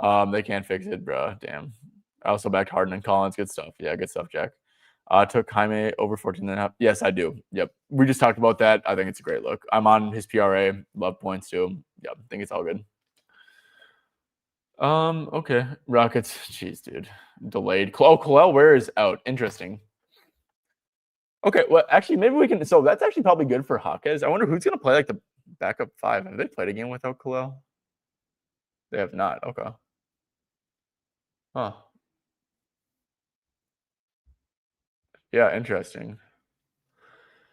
Speaker 1: Yeah. They can't fix it, bro. Damn. I also backed Harden and Collins. Good stuff. Yeah, good stuff, Jack. Took Jaime over 14.5. Yes, I do. Yep. We just talked about that. I think it's a great look. I'm on his PRA. Love points too. Yep. I think it's all good. Okay. Rockets. Jeez, dude. Delayed. Oh, Khalil Ware is out. Interesting. Okay, well, actually, maybe we can. So that's actually probably good for Hawkes. I wonder who's going to play like the backup 5. Have they played a game without Khalil? They have not. Okay. Huh. Yeah, interesting.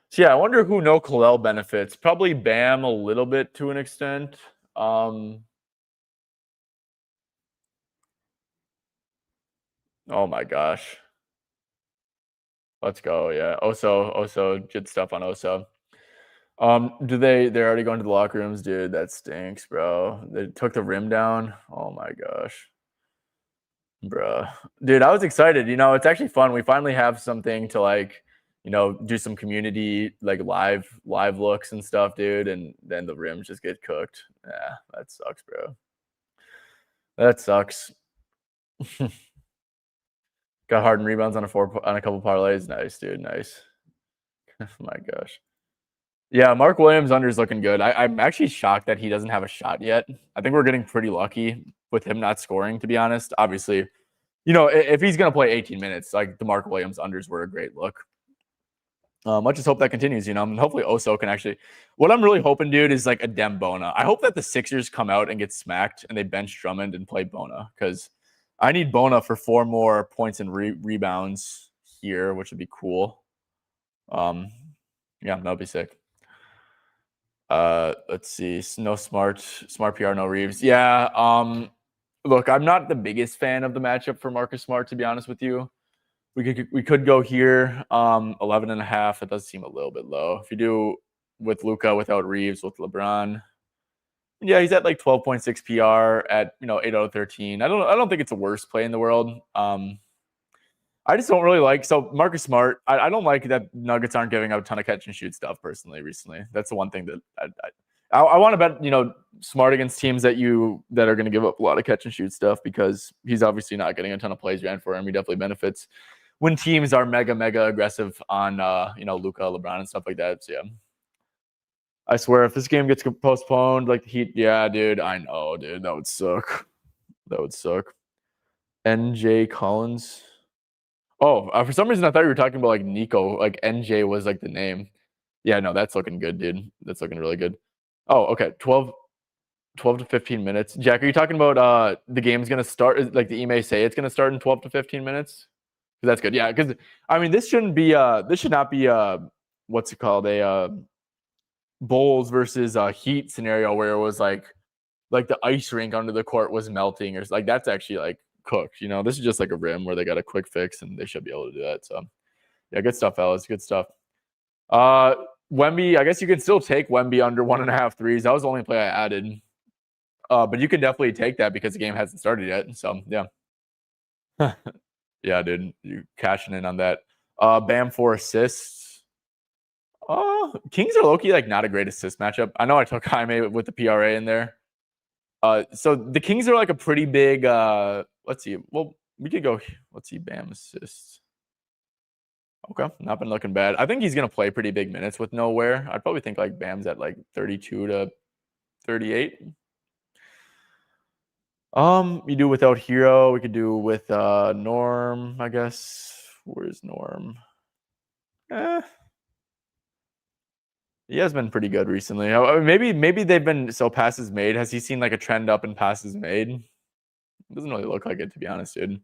Speaker 1: So yeah, I wonder who no Khalil benefits. Probably Bam a little bit to an extent. Oh my gosh. Let's go. Yeah. Oso, good stuff on Oso. They're already going to the locker rooms, dude. That stinks, bro. They took the rim down. Oh my gosh. Bruh. Dude, I was excited. It's actually fun. We finally have something to like, do some community like live looks and stuff, dude. And then the rims just get cooked. Yeah, that sucks, bro. That sucks. Got Harden rebounds on a couple parlays. Nice, dude. Nice. My gosh. Yeah, Mark Williams under is looking good. I'm actually shocked that he doesn't have a shot yet. I think we're getting pretty lucky with him not scoring, to be honest. Obviously, if he's going to play 18 minutes, like the Mark Williams unders were a great look. I just hope that continues, and hopefully Oso can actually. What I'm really hoping, dude, is like a Dem Bona. I hope that the Sixers come out and get smacked and they bench Drummond and play Bona because I need Bona for 4 more points and rebounds here, which would be cool. Yeah, that'd be sick. Let's see. No smart PR, no Reeves. Yeah. Look, I'm not the biggest fan of the matchup for Marcus Smart, to be honest with you. We could go here. 11.5. It does seem a little bit low. If you do with Luka without Reeves, with LeBron, yeah, he's at like 12.6 PR at 8 out of 13. I don't think it's the worst play in the world. I just don't really like Marcus Smart. I don't like that Nuggets aren't giving out a ton of catch and shoot stuff personally recently. That's the one thing that I want to bet Smart against teams that are going to give up a lot of catch and shoot stuff because he's obviously not getting a ton of plays ran for him. He definitely benefits when teams are mega aggressive on Luka, LeBron, and stuff like that. So yeah. I swear, if this game gets postponed, like the Heat, yeah, dude, I know, dude, that would suck. That would suck. NJ Collins. Oh, for some reason I thought you were talking about like Nico. Like NJ was like the name. Yeah, no, that's looking good, dude. That's looking really good. Oh, okay. 12 to 15 minutes. Jack, are you talking about the game's gonna start? Like the email say it's gonna start in 12 to 15 minutes? That's good. Yeah, because I mean this should not be what's it called? A Bulls versus Heat scenario where it was like the ice rink under the court was melting or like that's actually like cooked. This is just like a rim where they got a quick fix and they should be able to do that. So yeah, good stuff, fellas. Good stuff. Wemby, I guess you can still take Wemby under 1.5 threes. That was the only play I added. But you can definitely take that because the game hasn't started yet. So yeah. Yeah, dude. You cashing in on that. Bam 4 assists. Kings are low-key like not a great assist matchup. I know I took Jaime with the PRA in there. So the Kings are like a pretty big let's see. Well, we could go, let's see, Bam assists. Okay, not been looking bad. I think he's gonna play pretty big minutes with nowhere. I'd probably think like Bam's at like 32 to 38. You do without Hero. We could do with Norm, I guess. Where's Norm? He has been pretty good recently. Maybe they've been passes made. Has he seen like a trend up in passes made? It doesn't really look like it, to be honest, dude.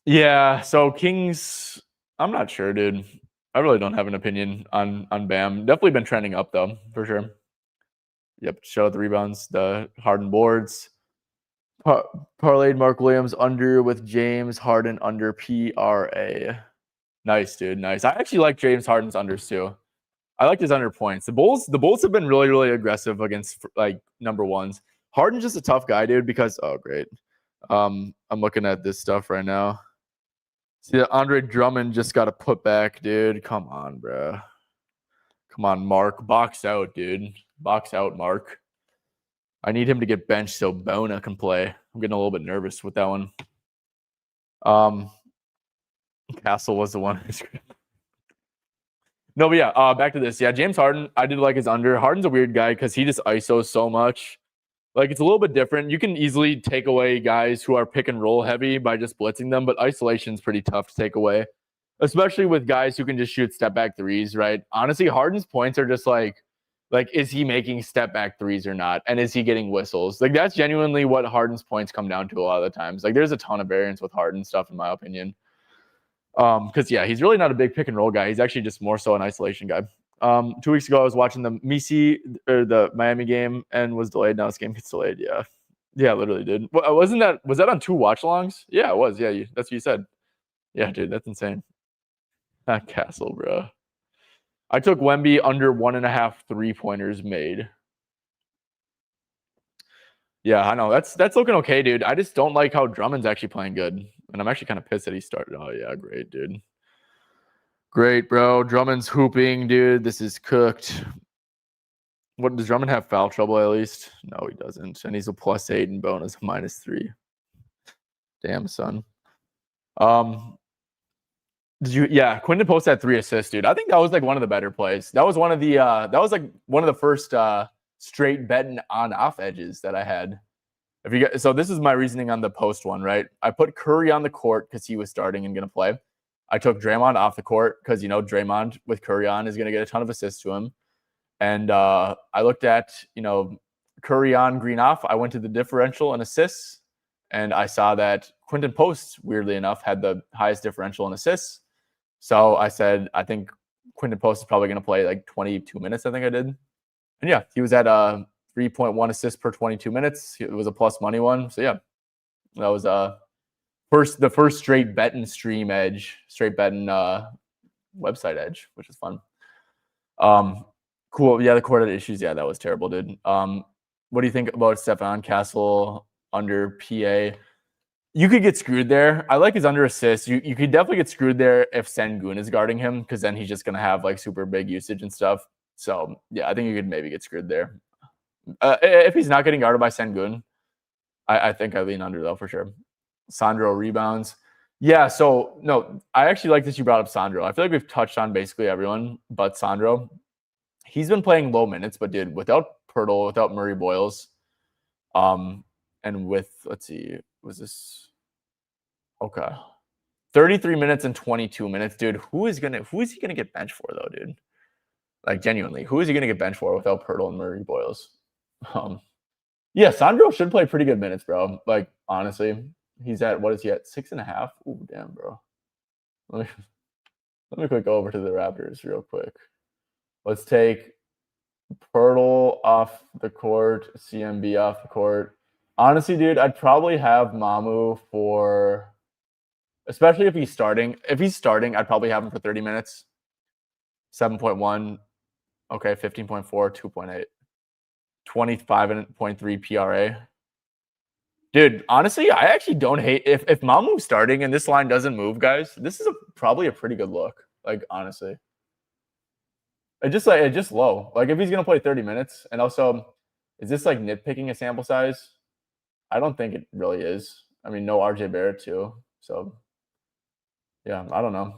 Speaker 1: Yeah. So Kings, I'm not sure, dude. I really don't have an opinion on Bam. Definitely been trending up though, for sure. Yep. Shout out the rebounds, the Harden boards. Parlayed Mark Williams under with James Harden under PRA. Nice, dude. Nice. I actually like James Harden's unders too. I like his under points. The Bulls have been really aggressive against like number ones. Harden's just a tough guy, dude, because great. I'm looking at this stuff right now. See that Andre Drummond just got a put back, dude. Come on, bro. Come on, Mark. Box out, dude. Box out, Mark. I need him to get benched so Bona can play. I'm getting a little bit nervous with that one. Castle was the one who screwed. No, but yeah, back to this. Yeah, James Harden, I did like his under. Harden's a weird guy because he just ISOs so much. Like, it's a little bit different. You can easily take away guys who are pick and roll heavy by just blitzing them, but isolation's pretty tough to take away, especially with guys who can just shoot step back threes, right? Honestly, Harden's points are just like, is he making step back threes or not? And is he getting whistles? Like, that's genuinely what Harden's points come down to a lot of the times. Like, there's a ton of variance with Harden stuff, in my opinion. Because yeah, he's really not a big pick and roll guy. He's actually just more so an isolation guy. 2 weeks ago, I was watching the the Miami game and was delayed. Now this game gets delayed. Yeah, literally did. Was that on 2 watch-alongs? Yeah, it was. Yeah, that's what you said. Yeah, dude, that's insane. That Castle, bro. I took Wemby under 1.5 3-pointers made. Yeah, I know. That's looking okay, dude. I just don't like how Drummond's actually playing good. And I'm actually kind of pissed that he started. Oh, yeah, great, dude. Great, bro. Drummond's hooping, dude. This is cooked. What does Drummond have foul trouble at least? No, he doesn't. And he's a +8 and bonus -3. Damn, son. Did you? Yeah, Quinton Post had 3 assists, dude. I think that was like one of the better plays. That was one of the one of the first straight betting on off edges that I had. If you get, so this is my reasoning on the Post one, right? I put Curry on the court because he was starting and gonna play. I took Draymond off the court because Draymond with Curry on is gonna get a ton of assists to him. And I looked at Curry on, Green off. I went to the differential and assists, and I saw that Quinton Post, weirdly enough, had the highest differential in assists. So I said, I think Quinton Post is probably going to play like 22 minutes, I think I did. And yeah, he was at 3.1 assists per 22 minutes. It was a plus money one. So yeah, that was the first straight betting stream edge, straight betting website edge, which is fun. Cool. Yeah, the court had issues. Yeah, that was terrible, dude. What do you think about Stephon Castle under PA? You could get screwed there. I like his under assist. You could definitely get screwed there if Sengun is guarding him, because then he's just going to have like super big usage and stuff. So yeah, I think you could maybe get screwed there. If he's not getting guarded by Sengun, I think I lean under though for sure. Sandro rebounds. Yeah, so no, I actually like that you brought up Sandro. I feel like we've touched on basically everyone but Sandro. He's been playing low minutes, but dude, without Pirtle, without Murray Boyles, and with, let's see, was this okay? 33 minutes and 22 minutes, dude. Who is he gonna get benched for though, dude? Like genuinely, who is he gonna get benched for without Pirtle and Murray Boyles? Yeah, Sandro should play pretty good minutes, bro. Like honestly, he's at, what is he at? 6.5. Ooh, damn, bro. Let me quick go over to the Raptors real quick. Let's take Pirtle off the court, CMB off the court. Honestly, dude, I'd probably have Mamu for, especially if he's starting. If he's starting, I'd probably have him for 30 minutes. 7.1. Okay, 15.4, 2.8. 25.3 PRA. Dude, honestly, I actually don't hate if Mamu's starting and this line doesn't move, guys. This is probably a pretty good look. Like honestly, it just low. Like if he's gonna play 30 minutes, and also, is this like nitpicking a sample size? I don't think it really is. I mean, no RJ Barrett too. So yeah, I don't know.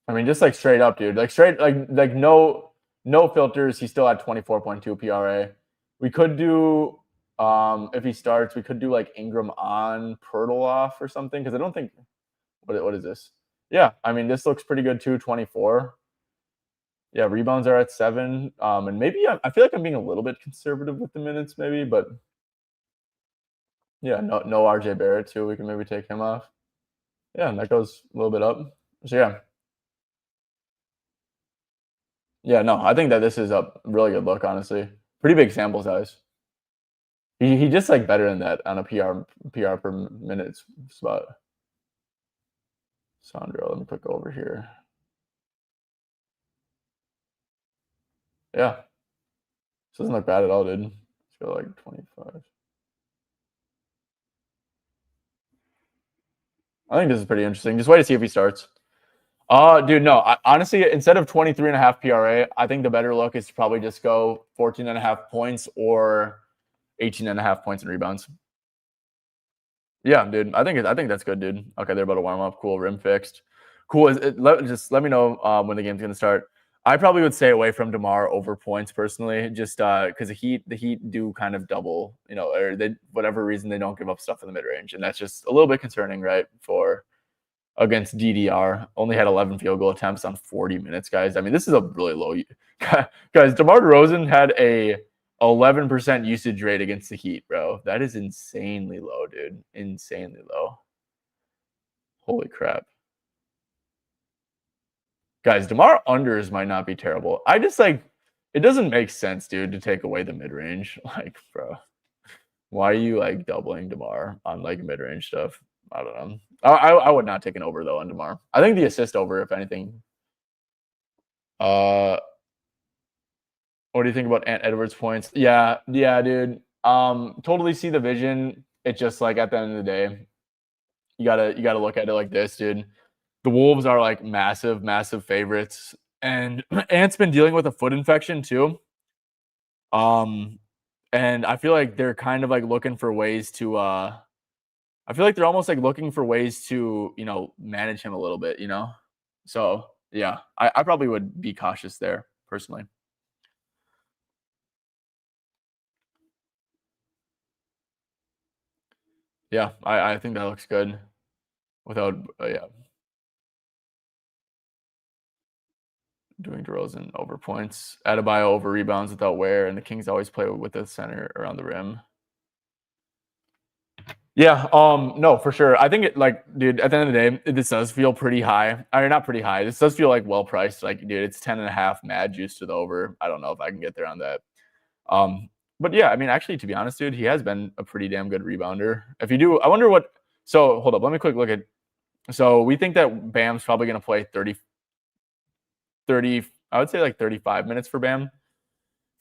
Speaker 1: I mean, just like straight up, dude. Like straight, like no filters. He still had 24.2 PRA. We could do, if he starts, we could do like Ingram on, Pirtle off or something. Because I don't think, what is this? Yeah, I mean, this looks pretty good too. 24. Yeah, rebounds are at 7. And maybe I feel like I'm being a little bit conservative with the minutes, maybe, but yeah, no RJ Barrett too. We can maybe take him off. Yeah, and that goes a little bit up. So yeah. Yeah, no, I think that this is a really good look, honestly. Pretty big sample size. He just like better than that on a PR per minute spot. Sandro, let me click over here. Yeah. This doesn't look bad at all, dude. Let's go like 25. I think this is pretty interesting. Just wait to see if he starts. Dude, no. Honestly, instead of 23.5 PRA, I think the better look is to probably just go 14.5 points or 18.5 points and rebounds. Yeah, dude. I think that's good, dude. Okay, they're about to warm up. Cool, rim fixed. Cool. Just let me know when the game's gonna start. I probably would stay away from DeMar over points personally, just because the Heat do kind of double, or they, whatever reason, they don't give up stuff in the mid range, and that's just a little bit concerning, right? For against DDR, only had 11 field goal attempts on 40 minutes, guys. I mean, this is a really low. Guys, DeMar DeRozan had a 11% usage rate against the Heat, bro. That is insanely low, dude. Insanely low. Holy crap. Guys, DeMar unders might not be terrible. I just it doesn't make sense, dude, to take away the mid-range. Like, bro, why are you like doubling DeMar on like mid-range stuff? I don't know. I would not take an over though on DeMar. I think the assist over, if anything. What do you think about Ant Edwards' points? Yeah, dude. Totally see the vision. It's just like at the end of the day, you gotta look at it like this, dude. The Wolves are like massive favorites, and Ant's been dealing with a foot infection too. And I feel like they're kind of like looking for ways to. I feel like they're almost like looking for ways to manage him a little bit, So yeah, I probably would be cautious there personally. Yeah, I think that looks good. Without yeah, doing DeRozan over points, Adebayo over rebounds without wear, and the Kings always play with the center around the rim. Yeah, no, for sure. I think it dude, at the end of the day, this does feel pretty high. I mean, not pretty high. This does feel like well priced. Like, dude, it's 10.5 mad juice to the over. I don't know if I can get there on that. But yeah, I mean, actually, to be honest, dude, he has been a pretty damn good rebounder. If you do, I wonder what. So hold up, let me quick look at. So we think that Bam's probably going to play 30. I would say like 35 minutes for Bam.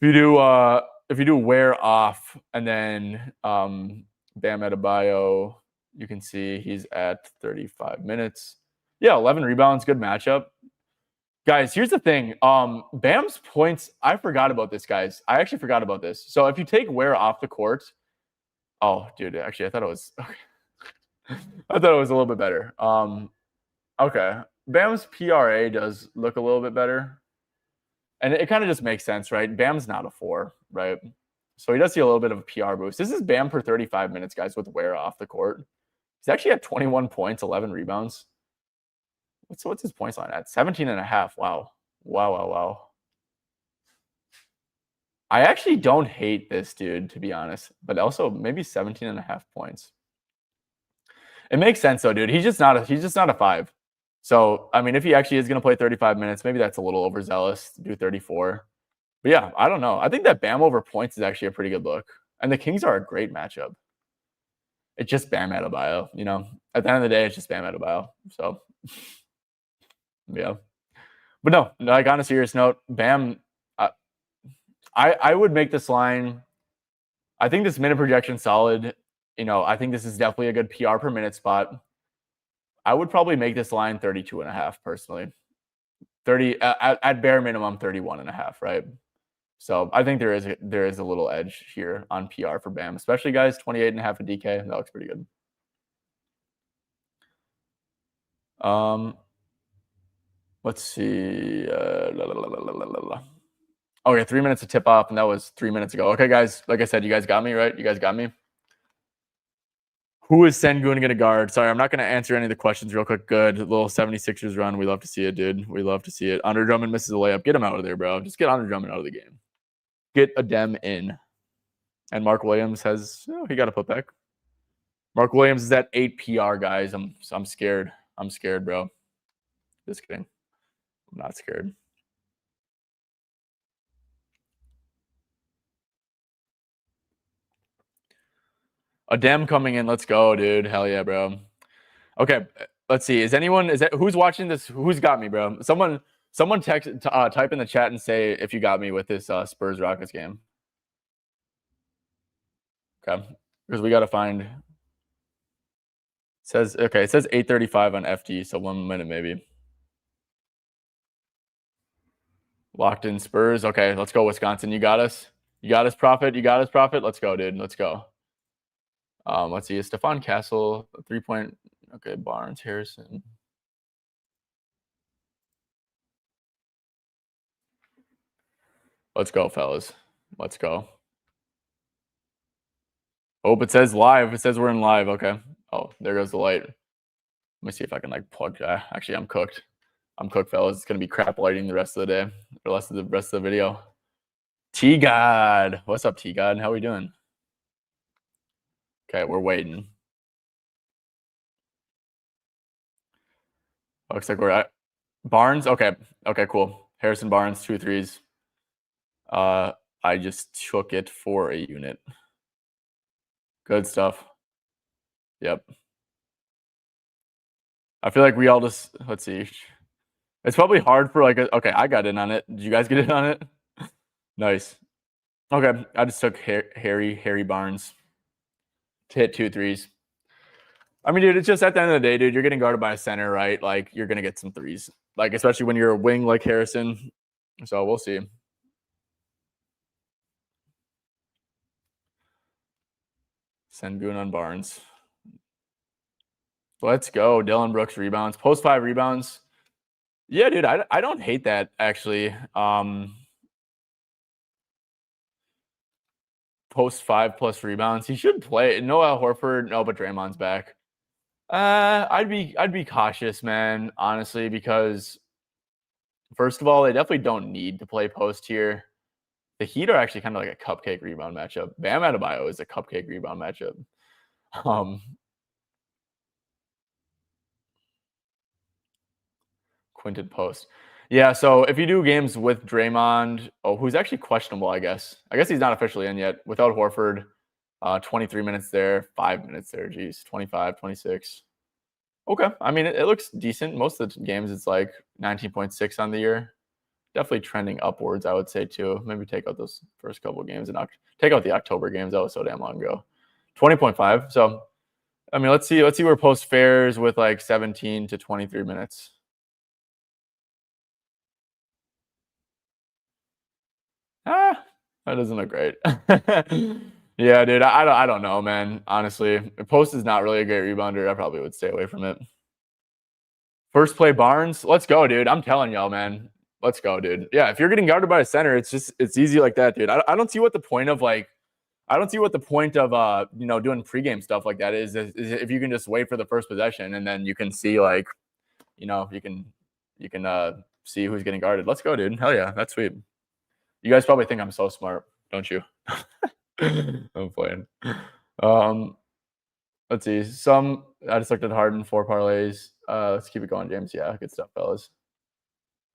Speaker 1: If you do wear off and then Bam Adebayo, you can see he's at 35 minutes. Yeah, 11 rebounds, good matchup. Guys, here's the thing. Bam's points, I forgot about this, guys. I actually forgot about this. So if you take wear off the court, oh, dude, actually, I thought it was I thought it was a little bit better. Okay. Bam's PRA does look a little bit better. And it kind of just makes sense, right? Bam's not a 4, right? So he does see a little bit of a PR boost. This is Bam per 35 minutes, guys, with wear off the court. He's actually at 21 points, 11 rebounds. What's his points line at? 17.5. Wow. I actually don't hate this dude, to be honest, but also maybe 17.5 points. It makes sense though, dude. He's just not a 5. So, I mean, if he actually is going to play 35 minutes, maybe that's a little overzealous to do 34. But yeah, I don't know. I think that Bam over points is actually a pretty good look. And the Kings are a great matchup. It's just Bam Adebayo, At the end of the day, it's just Bam Adebayo. So, yeah. But no, like on a serious note, Bam, I would make this line. I think this minute projection solid. I think this is definitely a good PR per minute spot. I would probably make this line 32.5 personally. 30 at bare minimum 31.5, right? So I think there is a little edge here on PR for Bam, especially guys 28.5 a DK. That looks pretty good. Let's see. Okay, 3 minutes to tip off, and that was 3 minutes ago. Okay, guys, like I said, you guys got me, right? You guys got me. Who is Sengun going to guard? Sorry, I'm not going to answer any of the questions real quick. Good. Little 76ers run. We love to see it, dude. We love to see it. Andre Drummond misses a layup. Get him out of there, bro. Just get Andre Drummond out of the game. Get a dem in. And Mark Williams he got a putback. Mark Williams is at 8 PR, guys. I'm scared. I'm scared, bro. Just kidding. I'm not scared. A dem coming in. Let's go, dude. Hell yeah, bro. Okay, let's see. Who's watching this? Who's got me, bro? Someone type in the chat and say if you got me with this Spurs Rockets game. Okay, because we got to find. It says 8:35 on FD, so 1 minute maybe. Locked in Spurs. Okay, let's go Wisconsin. You got us. You got us, Prophet. Let's go, dude. Let's go. Let's see. Stephon Castle, 3-point. Okay, Barnes, Harrison. Let's go, fellas. Let's go. Oh, it says live. It says we're in live. Okay. Oh, there goes the light. Let me see if I can plug. Actually, I'm cooked. I'm cooked, fellas. It's gonna be crap lighting the rest of the day. The rest of the video. T God, what's up, T God? How we doing? Okay, we're waiting. Looks like we're at Barnes. Okay, cool. Harrison Barnes, 2 threes. I just took it for a unit. Good stuff. Yep. I feel like we all just let's see. It's probably hard for like okay, I got in on it. Did you guys get in on it? Nice. Okay, I just took Harry Barnes to hit 2 threes. I mean, dude, it's just at the end of the day, dude, you're getting guarded by a center, right? Like you're gonna get some threes, like especially when you're a wing like Harrison. So we'll see. Sengun on Barnes. Let's go. Dylan Brooks rebounds. Post 5 rebounds. Yeah, dude, I don't hate that actually. Post 5 plus rebounds. He should play. No Al Horford. No, but Draymond's back. I'd be cautious, man, honestly, because first of all, they definitely don't need to play post here. The Heat are actually kind of like a cupcake rebound matchup. Bam Adebayo is a cupcake rebound matchup. Quinted post. Yeah, so if you do games with Draymond, who's actually questionable, I guess. I guess he's not officially in yet. Without Horford, 23 minutes there, 5 minutes there. Geez, 25, 26. Okay. I mean, it looks decent. Most of the games, it's like 19.6 on the year. Definitely trending upwards, I would say, too. Maybe take out those first couple of games and take out the October games. That was so damn long ago. 20.5. So, I mean, let's see where post fares with like 17 to 23 minutes. That doesn't look great. Yeah, dude, I don't know, man. Honestly, post is not really a great rebounder. I probably would stay away from it. First play Barnes, let's go, dude. I'm telling y'all, man. Let's go, dude. Yeah, if you're getting guarded by a center, it's easy like that, dude. I don't see what the point of doing pregame stuff like that is if you can just wait for the first possession and then you can see like, you can see who's getting guarded. Let's go, dude. Hell yeah, that's sweet. You guys probably think I'm so smart, don't you? I'm playing. Let's see. I just looked at Harden 4 parlays. Let's keep it going, James. Yeah, good stuff, fellas.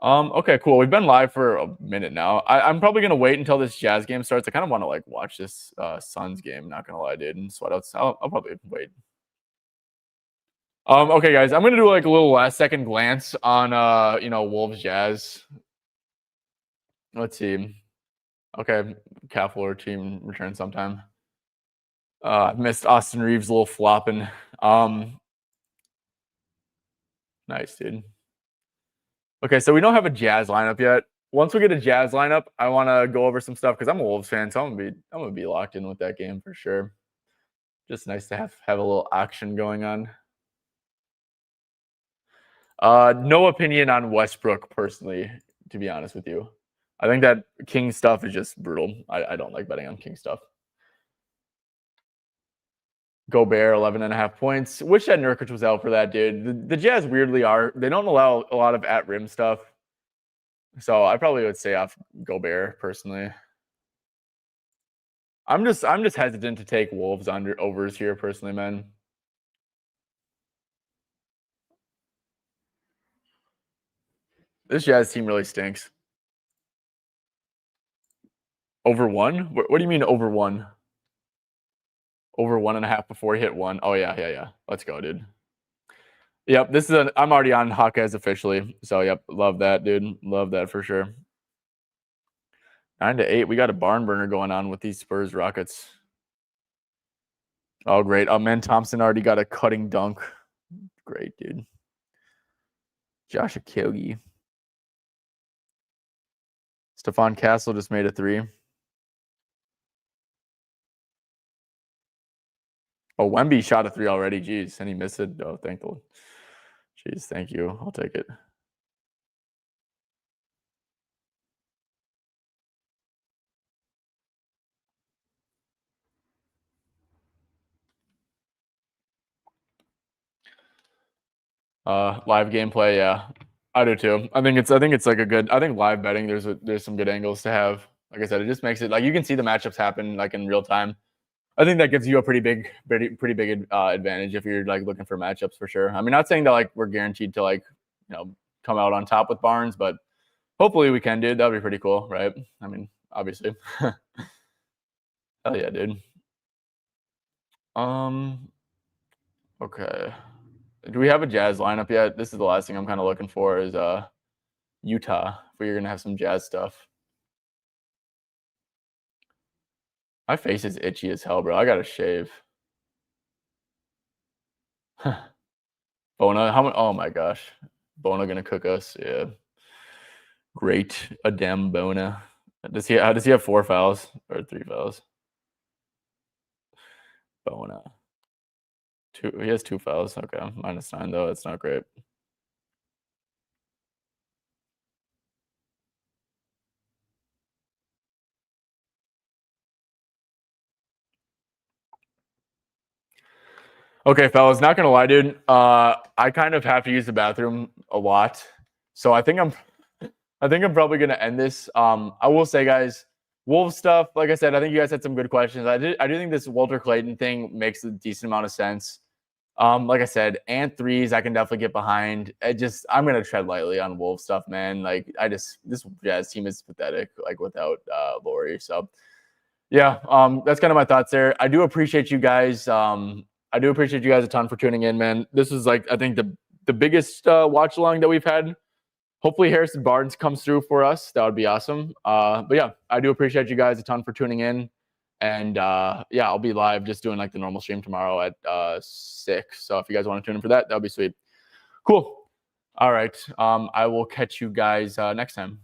Speaker 1: Okay, cool. We've been live for a minute now. I'm probably gonna wait until this Jazz game starts. I kind of want to like watch this Suns game. Not gonna lie, dude. And sweatouts. I'll probably wait. Okay, guys. I'm gonna do like a little last second glance on Wolves Jazz. Let's see. Okay, Cal Fuller team return sometime. Missed Austin Reeves' little flopping. Nice, dude. Okay, so we don't have a Jazz lineup yet. Once we get a Jazz lineup, I want to go over some stuff because I'm a Wolves fan, so I'm gonna be locked in with that game for sure. Just nice to have a little action going on. No opinion on Westbrook personally, to be honest with you. I think that King stuff is just brutal. I don't like betting on King stuff. Gobert, 11.5 points. Wish that Nurkic was out for that, dude. The Jazz weirdly they don't allow a lot of at rim stuff. So I probably would stay off Gobert personally. I'm just hesitant to take Wolves overs here personally, man. This Jazz team really stinks. Over 1? What do you mean over 1? Over 1.5 before he hit 1. Oh yeah. Let's go, dude. Yep, I'm already on Hawkeyes officially. So yep, love that, dude. Love that for sure. 9-8. We got a barn burner going on with these Spurs Rockets. Oh, great. Man Thompson already got a cutting dunk. Great, dude. Josh Okogie. Stephon Castle just made a 3. Oh, Wemby shot a 3 already. Jeez, and he missed it. Oh, thankful. Jeez, thank you. I'll take it. Live gameplay, yeah. I do too. I think it's like a good. I think live betting there's some good angles to have. Like I said, it just makes it like you can see the matchups happen like in real time. I think that gives you a pretty big advantage if you're like looking for matchups for sure. I mean, not saying that like we're guaranteed to like come out on top with Barnes, but hopefully we can, dude. That'd be pretty cool, right? I mean, obviously. Hell yeah, dude. Okay. Do we have a Jazz lineup yet? This is the last thing I'm kind of looking for is Utah. If we're gonna have some Jazz stuff. My face is itchy as hell, bro. I gotta shave. Bona, how much? Oh my gosh, Bona gonna cook us? Yeah, great. A damn Bona. How does he have 4 fouls or 3 fouls? Bona. He has 2 fouls. Okay, -9 though. That's not great. Okay, fellas, not gonna lie, dude. I kind of have to use the bathroom a lot, so I think I'm probably gonna end this. I will say, guys, Wolves stuff. Like I said, I think you guys had some good questions. I do think this Walter Clayton thing makes a decent amount of sense. Like I said, and threes, I can definitely get behind. I'm gonna tread lightly on Wolves stuff, man. Like this Jazz team is pathetic, like without Laurie. So yeah, that's kind of my thoughts there. I do appreciate you guys. I do appreciate you guys a ton for tuning in, man. This is like I think the biggest watch along that we've had. Hopefully Harrison Barnes comes through for us. That would be awesome. But yeah, I do appreciate you guys a ton for tuning in. And yeah, I'll be live just doing like the normal stream tomorrow at 6. So if you guys want to tune in for that, that would be sweet. Cool. All right. I will catch you guys next time.